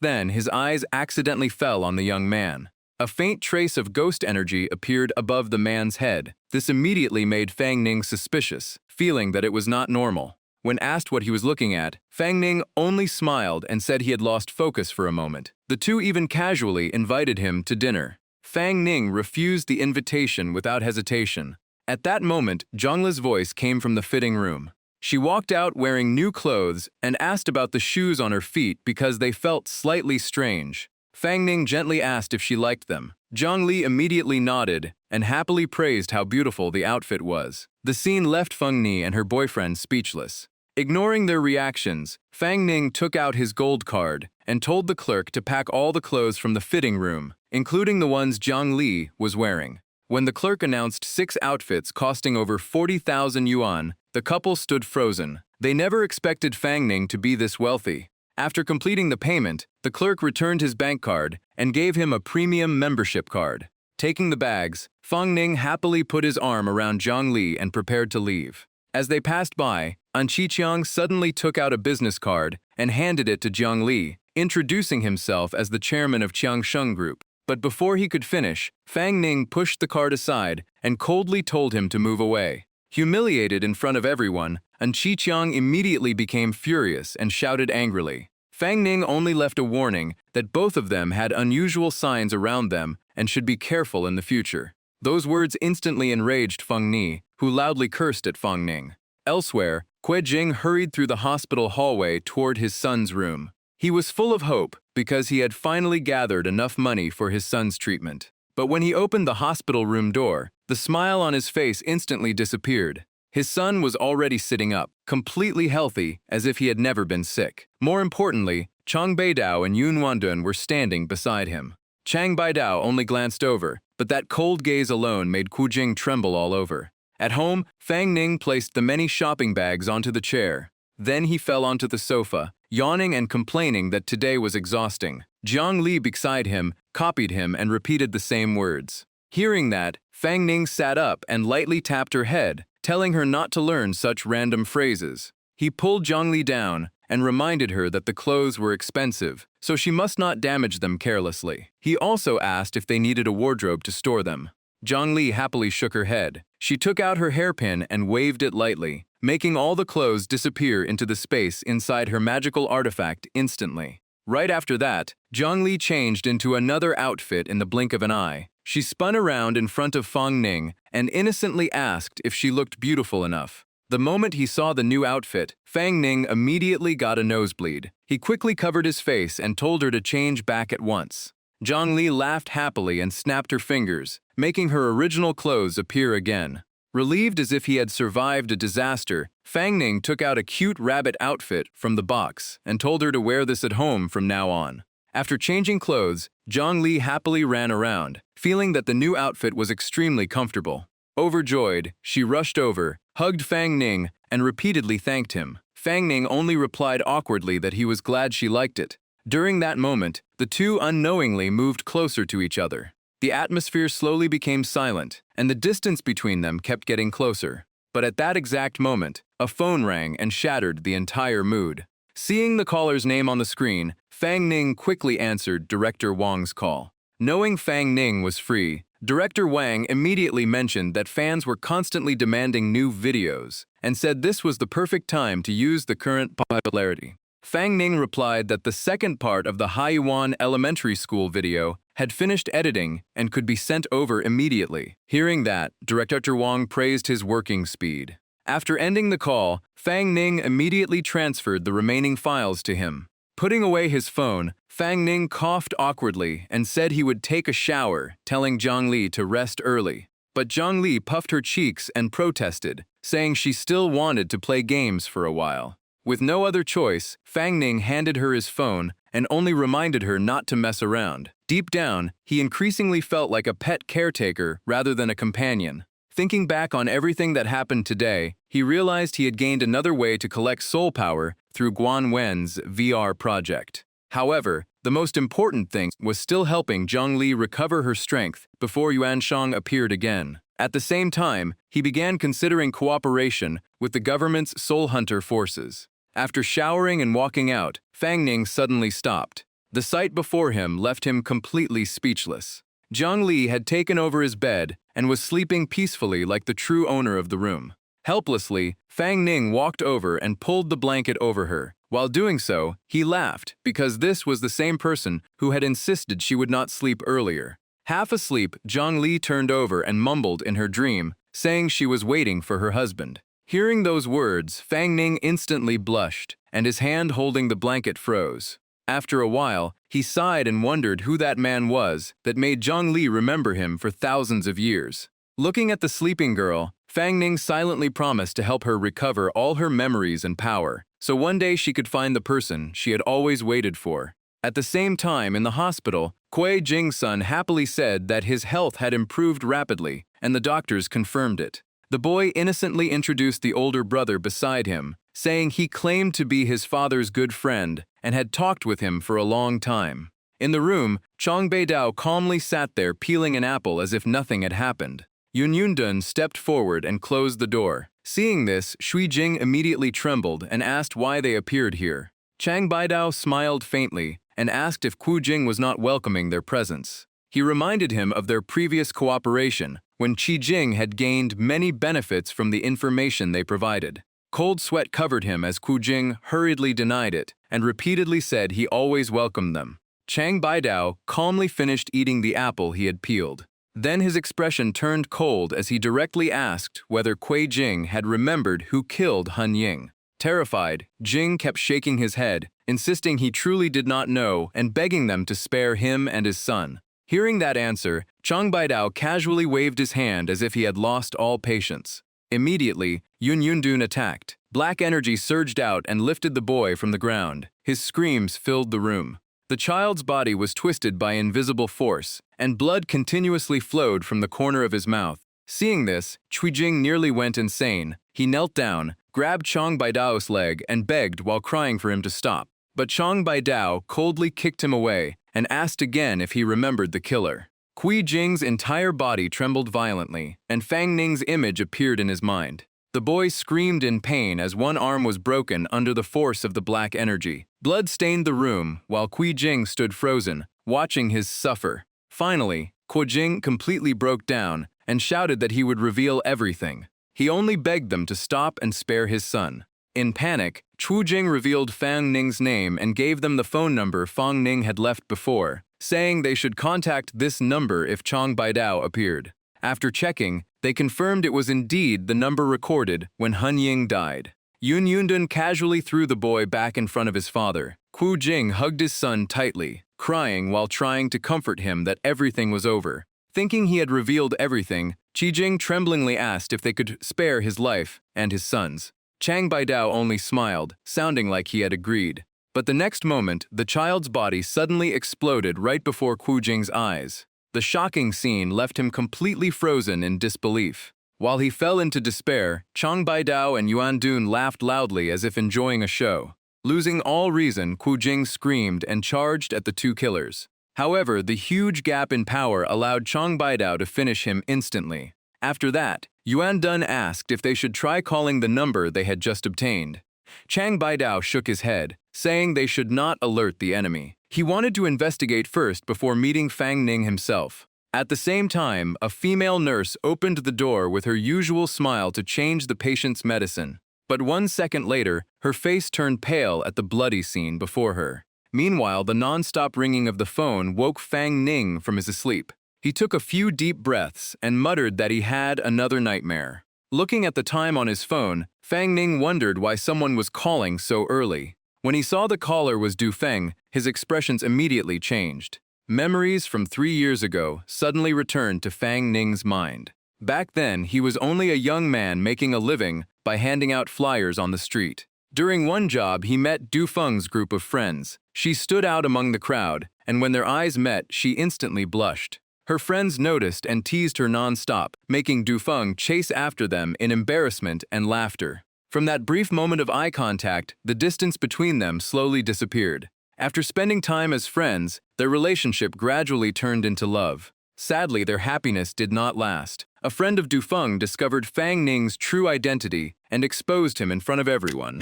S1: then, his eyes accidentally fell on the young man. A faint trace of ghost energy appeared above the man's head. This immediately made Fang Ning suspicious, feeling that it was not normal. When asked what he was looking at, Fang Ning only smiled and said he had lost focus for a moment. The two even casually invited him to dinner. Fang Ning refused the invitation without hesitation. At that moment, Zhangle's voice came from the fitting room. She walked out wearing new clothes and asked about the shoes on her feet because they felt slightly strange. Fang Ning gently asked if she liked them. Zhang Li immediately nodded and happily praised how beautiful the outfit was. The scene left Feng Ni and her boyfriend speechless. Ignoring their reactions, Fang Ning took out his gold card and told the clerk to pack all the clothes from the fitting room, including the ones Zhang Li was wearing. When the clerk announced 6 outfits costing over 40,000 yuan, the couple stood frozen. They never expected Fang Ning to be this wealthy. After completing the payment, the clerk returned his bank card and gave him a premium membership card. Taking the bags, Fang Ning happily put his arm around Zhang Li and prepared to leave. As they passed by, An Qiqiang suddenly took out a business card and handed it to Zhang Li, introducing himself as the chairman of Qiangsheng Group. But before he could finish, Fang Ning pushed the card aside and coldly told him to move away. Humiliated in front of everyone, An Qiqiang immediately became furious and shouted angrily. Fang Ning only left a warning that both of them had unusual signs around them and should be careful in the future. Those words instantly enraged Feng Ni, who loudly cursed at Fang Ning. Elsewhere, Kue Jing hurried through the hospital hallway toward his son's room. He was full of hope because he had finally gathered enough money for his son's treatment. But when he opened the hospital room door, the smile on his face instantly disappeared. His son was already sitting up, completely healthy, as if he had never been sick. More importantly, Chang Beidao and Yun Wandun were standing beside him. Chang Beidao only glanced over, but that cold gaze alone made Ku Jing tremble all over. At home, Fang Ning placed the many shopping bags onto the chair. Then he fell onto the sofa, yawning and complaining that today was exhausting. Zhang Li beside him copied him and repeated the same words. Hearing that, Fang Ning sat up and lightly tapped her head, telling her not to learn such random phrases. He pulled Zhang Li down and reminded her that the clothes were expensive, so she must not damage them carelessly. He also asked if they needed a wardrobe to store them. Zhang Li happily shook her head. She took out her hairpin and waved it lightly, making all the clothes disappear into the space inside her magical artifact instantly. Right after that, Zhang Li changed into another outfit in the blink of an eye. She spun around in front of Fang Ning and innocently asked if she looked beautiful enough. The moment he saw the new outfit, Fang Ning immediately got a nosebleed. He quickly covered his face and told her to change back at once. Zhang Li laughed happily and snapped her fingers, making her original clothes appear again. Relieved as if he had survived a disaster, Fang Ning took out a cute rabbit outfit from the box and told her to wear this at home from now on. After changing clothes, Zhang Li happily ran around, feeling that the new outfit was extremely comfortable. Overjoyed, she rushed over, hugged Fang Ning, and repeatedly thanked him. Fang Ning only replied awkwardly that he was glad she liked it. During that moment, the two unknowingly moved closer to each other. The atmosphere slowly became silent, and the distance between them kept getting closer. But at that exact moment, a phone rang and shattered the entire mood. Seeing the caller's name on the screen, Fang Ning quickly answered Director Wang's call. Knowing Fang Ning was free, Director Wang immediately mentioned that fans were constantly demanding new videos and said this was the perfect time to use the current popularity. Fang Ning replied that the second part of the Haiyuan Elementary School video had finished editing and could be sent over immediately. Hearing that, Director Wang praised his working speed. After ending the call, Fang Ning immediately transferred the remaining files to him. Putting away his phone, Fang Ning coughed awkwardly and said he would take a shower, telling Zhang Li to rest early. But Zhang Li puffed her cheeks and protested, saying she still wanted to play games for a while. With no other choice, Fang Ning handed her his phone and only reminded her not to mess around. Deep down, he increasingly felt like a pet caretaker rather than a companion. Thinking back on everything that happened today, he realized he had gained another way to collect soul power through Guan Wen's VR project. However, the most important thing was still helping Zhang Li recover her strength before Yuan Shang appeared again. At the same time, he began considering cooperation with the government's soul hunter forces. After showering and walking out, Fang Ning suddenly stopped. The sight before him left him completely speechless. Zhang Li had taken over his bed and was sleeping peacefully like the true owner of the room. Helplessly, Fang Ning walked over and pulled the blanket over her. While doing so, he laughed because this was the same person who had insisted she would not sleep earlier. Half asleep, Zhang Li turned over and mumbled in her dream, saying she was waiting for her husband. Hearing those words, Fang Ning instantly blushed, and his hand holding the blanket froze. After a while, he sighed and wondered who that man was that made Zhang Li remember him for thousands of years. Looking at the sleeping girl, Fang Ning silently promised to help her recover all her memories and power, so one day she could find the person she had always waited for. At the same time, in the hospital, Kui Jing's son happily said that his health had improved rapidly, and the doctors confirmed it. The boy innocently introduced the older brother beside him, saying he claimed to be his father's good friend and had talked with him for a long time. In the room, Chong Beidao calmly sat there peeling an apple as if nothing had happened. Yun Yundun stepped forward and closed the door. Seeing this, Shui Jing immediately trembled and asked why they appeared here. Chang Beidao smiled faintly and asked if Ku Jing was not welcoming their presence. He reminded him of their previous cooperation, when Qi Jing had gained many benefits from the information they provided. Cold sweat covered him as Ku Jing hurriedly denied it and repeatedly said he always welcomed them. Chang Beidao calmly finished eating the apple he had peeled. Then his expression turned cold as he directly asked whether Kui Jing had remembered who killed Han Ying. Terrified, Jing kept shaking his head, insisting he truly did not know and begging them to spare him and his son. Hearing that answer, Chang Beidao casually waved his hand as if he had lost all patience. Immediately, Yun Yundun attacked. Black energy surged out and lifted the boy from the ground. His screams filled the room. The child's body was twisted by invisible force, and blood continuously flowed from the corner of his mouth. Seeing this, Cui Jing nearly went insane. He knelt down, grabbed Chang Baidao's leg, and begged while crying for him to stop. But Chang Baidao coldly kicked him away and asked again if he remembered the killer. Kui Jing's entire body trembled violently, and Fang Ning's image appeared in his mind. The boy screamed in pain as one arm was broken under the force of the black energy. Blood stained the room while Kui Jing stood frozen, watching his suffer. Finally, Kui Jing completely broke down and shouted that he would reveal everything. He only begged them to stop and spare his son. In panic, Chu Jing revealed Fang Ning's name and gave them the phone number Fang Ning had left before, saying they should contact this number if Chang Baidao appeared. After checking, they confirmed it was indeed the number recorded when Han Ying died. Yun Yundun casually threw the boy back in front of his father. Ku Jing hugged his son tightly, crying while trying to comfort him that everything was over. Thinking he had revealed everything, Qi Jing tremblingly asked if they could spare his life and his son's. Chang Baidao only smiled, sounding like he had agreed. But the next moment, the child's body suddenly exploded right before Ku Jing's eyes. The shocking scene left him completely frozen in disbelief. While he fell into despair, Chang Baidao and Yuan Dun laughed loudly as if enjoying a show. Losing all reason, Ku Jing screamed and charged at the two killers. However, the huge gap in power allowed Chang Baidao to finish him instantly. After that, Yuan Dun asked if they should try calling the number they had just obtained. Chang Baidao shook his head, saying they should not alert the enemy. He wanted to investigate first before meeting Fang Ning himself. At the same time, a female nurse opened the door with her usual smile to change the patient's medicine. But 1 second later, her face turned pale at the bloody scene before her. Meanwhile, the non-stop ringing of the phone woke Fang Ning from his sleep. He took a few deep breaths and muttered that he had another nightmare. Looking at the time on his phone, Fang Ning wondered why someone was calling so early. When he saw the caller was Du Feng, his expressions immediately changed. Memories from 3 years ago suddenly returned to Fang Ning's mind. Back then, he was only a young man making a living by handing out flyers on the street. During one job, he met Du Feng's group of friends. She stood out among the crowd, and when their eyes met, she instantly blushed. Her friends noticed and teased her non-stop, making Du Feng chase after them in embarrassment and laughter. From that brief moment of eye contact, the distance between them slowly disappeared. After spending time as friends, their relationship gradually turned into love. Sadly, their happiness did not last. A friend of Du Feng discovered Fang Ning's true identity and exposed him in front of everyone.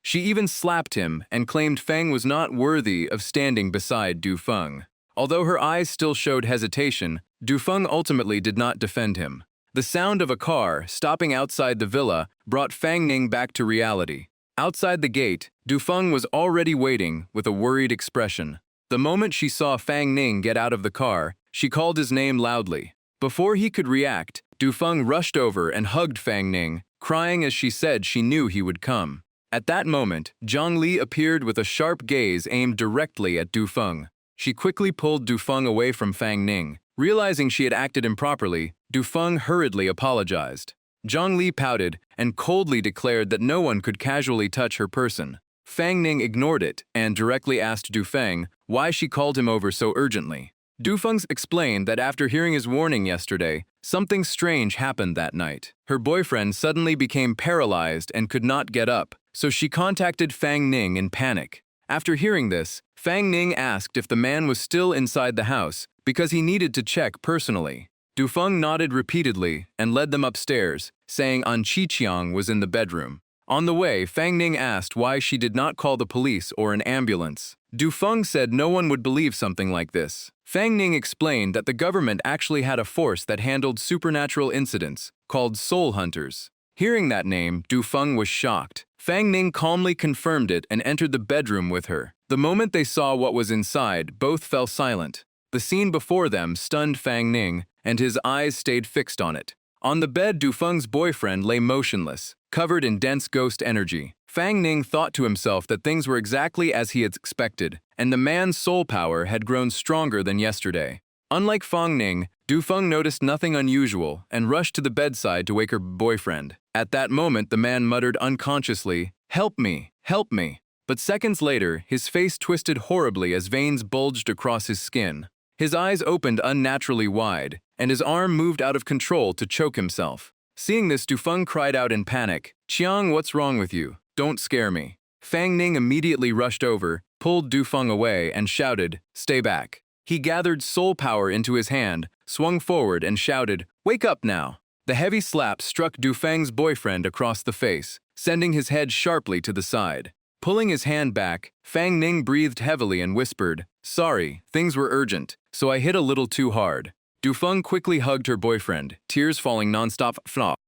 S1: She even slapped him and claimed Fang was not worthy of standing beside Du Feng. Although her eyes still showed hesitation, Du Feng ultimately did not defend him. The sound of a car stopping outside the villa brought Fang Ning back to reality. Outside the gate, Du Feng was already waiting with a worried expression. The moment she saw Fang Ning get out of the car, she called his name loudly. Before he could react, Du Feng rushed over and hugged Fang Ning, crying as she said she knew he would come. At that moment, Zhang Li appeared with a sharp gaze aimed directly at Du Feng. She quickly pulled Du Feng away from Fang Ning. Realizing she had acted improperly, Du Feng hurriedly apologized. Zhang Li pouted and coldly declared that no one could casually touch her person. Fang Ning ignored it and directly asked Du Feng why she called him over so urgently. Du Feng explained that after hearing his warning yesterday, something strange happened that night. Her boyfriend suddenly became paralyzed and could not get up, so she contacted Fang Ning in panic. After hearing this, Fang Ning asked if the man was still inside the house because he needed to check personally. Du Feng nodded repeatedly and led them upstairs, saying An Qiqiang was in the bedroom. On the way, Fang Ning asked why she did not call the police or an ambulance. Du Feng said no one would believe something like this. Fang Ning explained that the government actually had a force that handled supernatural incidents, called soul hunters. Hearing that name, Du Feng was shocked. Fang Ning calmly confirmed it and entered the bedroom with her. The moment they saw what was inside, both fell silent. The scene before them stunned Fang Ning, and his eyes stayed fixed on it. On the bed, Du Feng's boyfriend lay motionless, covered in dense ghost energy. Fang Ning thought to himself that things were exactly as he had expected, and the man's soul power had grown stronger than yesterday. Unlike Fang Ning, Du Feng noticed nothing unusual and rushed to the bedside to wake her boyfriend. At that moment, the man muttered unconsciously, "Help me, help me." But seconds later, his face twisted horribly as veins bulged across his skin. His eyes opened unnaturally wide, and his arm moved out of control to choke himself. Seeing this, Du Feng cried out in panic, "Qiang, what's wrong with you? Don't scare me." Fang Ning immediately rushed over, pulled Du Feng away, and shouted, "Stay back." He gathered soul power into his hand, swung forward, and shouted, "Wake up now." The heavy slap struck Du Feng's boyfriend across the face, sending his head sharply to the side. Pulling his hand back, Fang Ning breathed heavily and whispered, "Sorry, things were urgent, so I hit a little too hard." Du Feng quickly hugged her boyfriend, tears falling nonstop.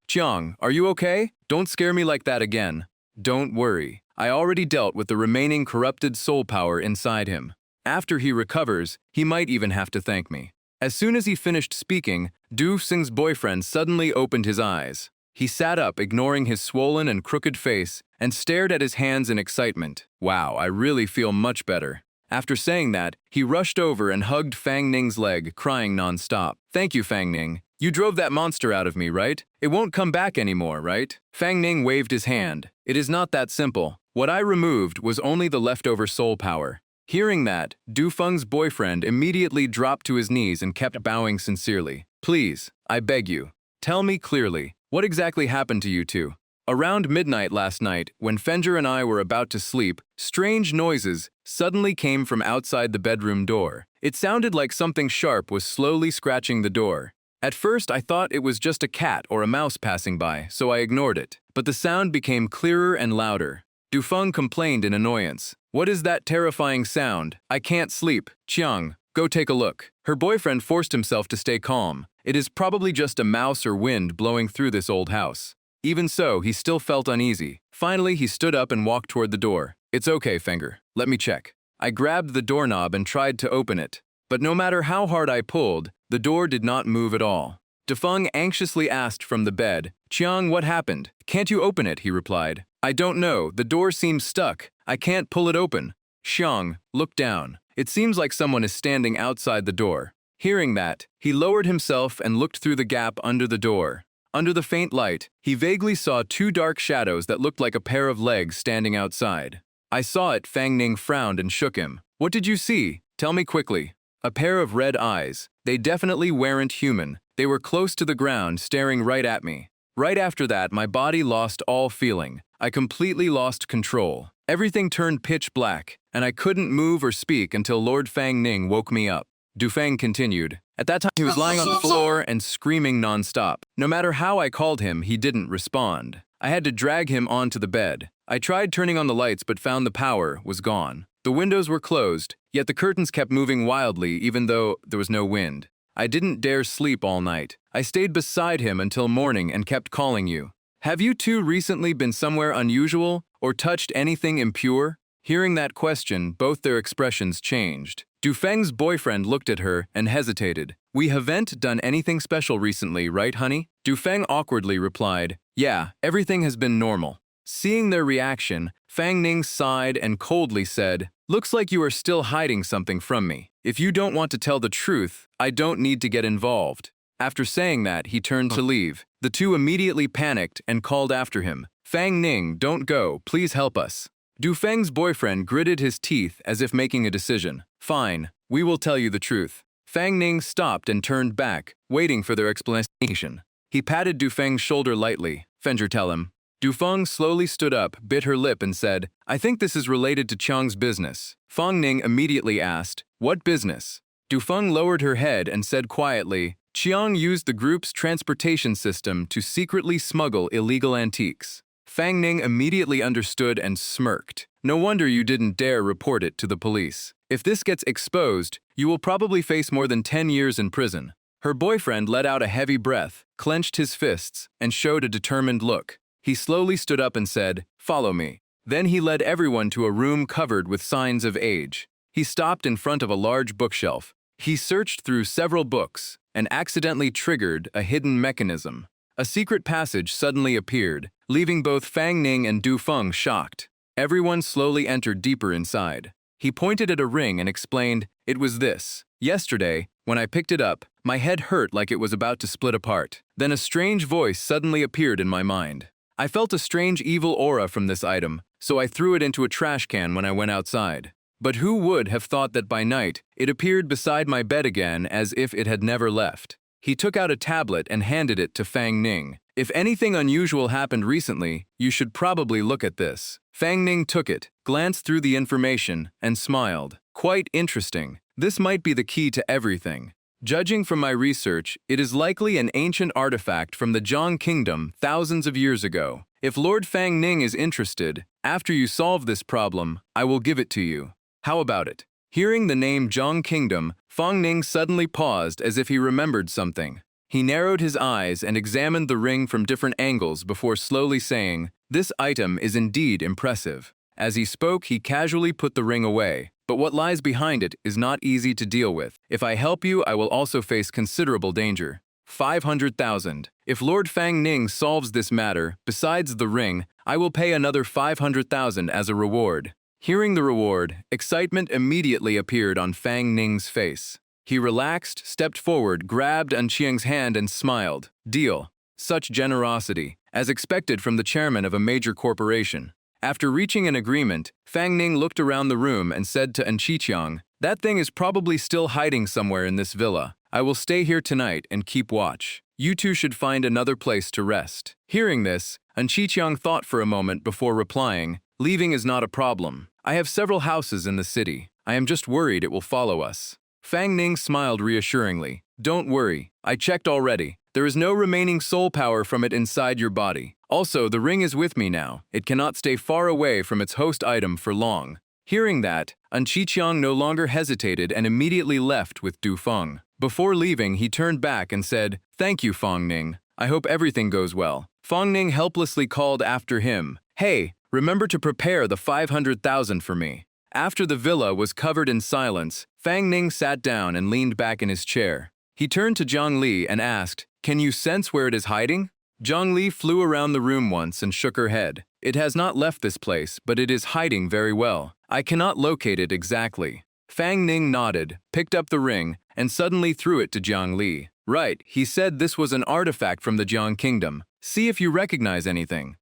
S1: "Qiang, are you okay? Don't scare me like that again." "Don't worry, I already dealt with the remaining corrupted soul power inside him. After he recovers, he might even have to thank me." As soon as he finished speaking, Du Feng's boyfriend suddenly opened his eyes. He sat up, ignoring his swollen and crooked face, and stared at his hands in excitement. "Wow, I really feel much better." After saying that, he rushed over and hugged Fang Ning's leg, crying non-stop. "Thank you, Fang Ning. You drove that monster out of me, right? It won't come back anymore, right?" Fang Ning waved his hand. "It is not that simple. What I removed was only the leftover soul power." Hearing that, Du Feng's boyfriend immediately dropped to his knees and kept bowing sincerely. "Please, I beg you, tell me clearly, what exactly happened to you two?" Around midnight last night, when Fenrir and I were about to sleep, strange noises suddenly came from outside the bedroom door. It sounded like something sharp was slowly scratching the door. At first, I thought it was just a cat or a mouse passing by, so I ignored it. But the sound became clearer and louder. Du Feng complained in annoyance. "What is that terrifying sound? I can't sleep. Qiang, Go take a look. Her boyfriend forced himself to stay calm. It is probably just a mouse or wind blowing through this old house. Even so, he still felt uneasy. Finally, he stood up and walked toward the door. It's okay, Fenger. Let me check. I grabbed the doorknob and tried to open it. But no matter how hard I pulled, the door did not move at all. Dufeng anxiously asked from the bed, Chiang, what happened? Can't you open it? He replied. I don't know. The door seems stuck. I can't pull it open. Xiang, look down. It seems like someone is standing outside the door. Hearing that, he lowered himself and looked through the gap under the door. Under the faint light, he vaguely saw two dark shadows that looked like a pair of legs standing outside. I saw it. Fang Ning frowned and shook him. What did you see? Tell me quickly. A pair of red eyes. They definitely weren't human. They were close to the ground, staring right at me. Right after that, my body lost all feeling. I completely lost control. Everything turned pitch black, and I couldn't move or speak until Lord Fang Ning woke me up. Dufeng continued. At that time, he was lying on the floor and screaming nonstop. No matter how I called him, he didn't respond. I had to drag him onto the bed. I tried turning on the lights but found the power was gone. The windows were closed, yet the curtains kept moving wildly even though there was no wind. I didn't dare sleep all night. I stayed beside him until morning and kept calling you. Have you two recently been somewhere unusual or touched anything impure? Hearing that question, both their expressions changed. Dufeng's boyfriend looked at her and hesitated. We haven't done anything special recently, right, honey? Dufeng awkwardly replied, Yeah, everything has been normal. Seeing their reaction, Fang Ning sighed and coldly said, Looks like you are still hiding something from me. If you don't want to tell the truth, I don't need to get involved. After saying that, he turned to leave. The two immediately panicked and called after him. Fang Ning, don't go, please help us. Dufeng's boyfriend gritted his teeth as if making a decision. Fine, we will tell you the truth. Fang Ning stopped and turned back, waiting for their explanation. He patted Dufeng's shoulder lightly. Fenger, tell him. Dufeng slowly stood up, bit her lip and said, I think this is related to Chiang's business. Fang Ning immediately asked, What business? Dufeng lowered her head and said quietly, Chiang used the group's transportation system to secretly smuggle illegal antiques. Fang Ning immediately understood and smirked. No wonder you didn't dare report it to the police. If this gets exposed, you will probably face more than 10 years in prison. Her boyfriend let out a heavy breath, clenched his fists, and showed a determined look. He slowly stood up and said, Follow me. Then he led everyone to a room covered with signs of age. He stopped in front of a large bookshelf. He searched through several books and accidentally triggered a hidden mechanism. A secret passage suddenly appeared, leaving both Fang Ning and Dufeng shocked. Everyone slowly entered deeper inside. He pointed at a ring and explained, It was this. Yesterday, when I picked it up, my head hurt like it was about to split apart. Then a strange voice suddenly appeared in my mind. I felt a strange evil aura from this item, so I threw it into a trash can when I went outside. But who would have thought that by night, it appeared beside my bed again as if it had never left. He took out a tablet and handed it to Fang Ning. If anything unusual happened recently, you should probably look at this. Fang Ning took it, glanced through the information, and smiled. Quite interesting. This might be the key to everything. Judging from my research, it is likely an ancient artifact from the Zhang Kingdom thousands of years ago. If Lord Fang Ning is interested, after you solve this problem, I will give it to you. How about it? Hearing the name Zhang Kingdom, Fang Ning suddenly paused as if he remembered something. He narrowed his eyes and examined the ring from different angles before slowly saying, This item is indeed impressive. As he spoke, he casually put the ring away. But what lies behind it is not easy to deal with. If I help you, I will also face considerable danger. 500,000. If Lord Fang Ning solves this matter, besides the ring, I will pay another 500,000 as a reward. Hearing the reward, excitement immediately appeared on Fang Ning's face. He relaxed, stepped forward, grabbed Anqiang's hand and smiled. Deal. Such generosity, as expected from the chairman of a major corporation. After reaching an agreement, Fang Ning looked around the room and said to Anqiang, That thing is probably still hiding somewhere in this villa. I will stay here tonight and keep watch. You two should find another place to rest. Hearing this, Anqiang thought for a moment before replying, Leaving is not a problem. I have several houses in the city. I am just worried it will follow us. Fang Ning smiled reassuringly. Don't worry. I checked already. There is no remaining soul power from it inside your body. Also, the ring is with me now. It cannot stay far away from its host item for long. Hearing that, Anqiqiang no longer hesitated and immediately left with Du Feng. Before leaving, he turned back and said, "Thank you, Feng Ning. I hope everything goes well." Feng Ning helplessly called after him, "Hey, remember to prepare the 500,000 for me." After the villa was covered in silence, Fang Ning sat down and leaned back in his chair. He turned to Zhang Li and asked, "Can you sense where it is hiding?" Zhang Li flew around the room once and shook her head. "It has not left this place, but it is hiding very well. I cannot locate it exactly." Fang Ning nodded, picked up the ring, and suddenly threw it to Zhang Li. "Right, he said this was an artifact from the Jiang Kingdom. See if you recognize anything."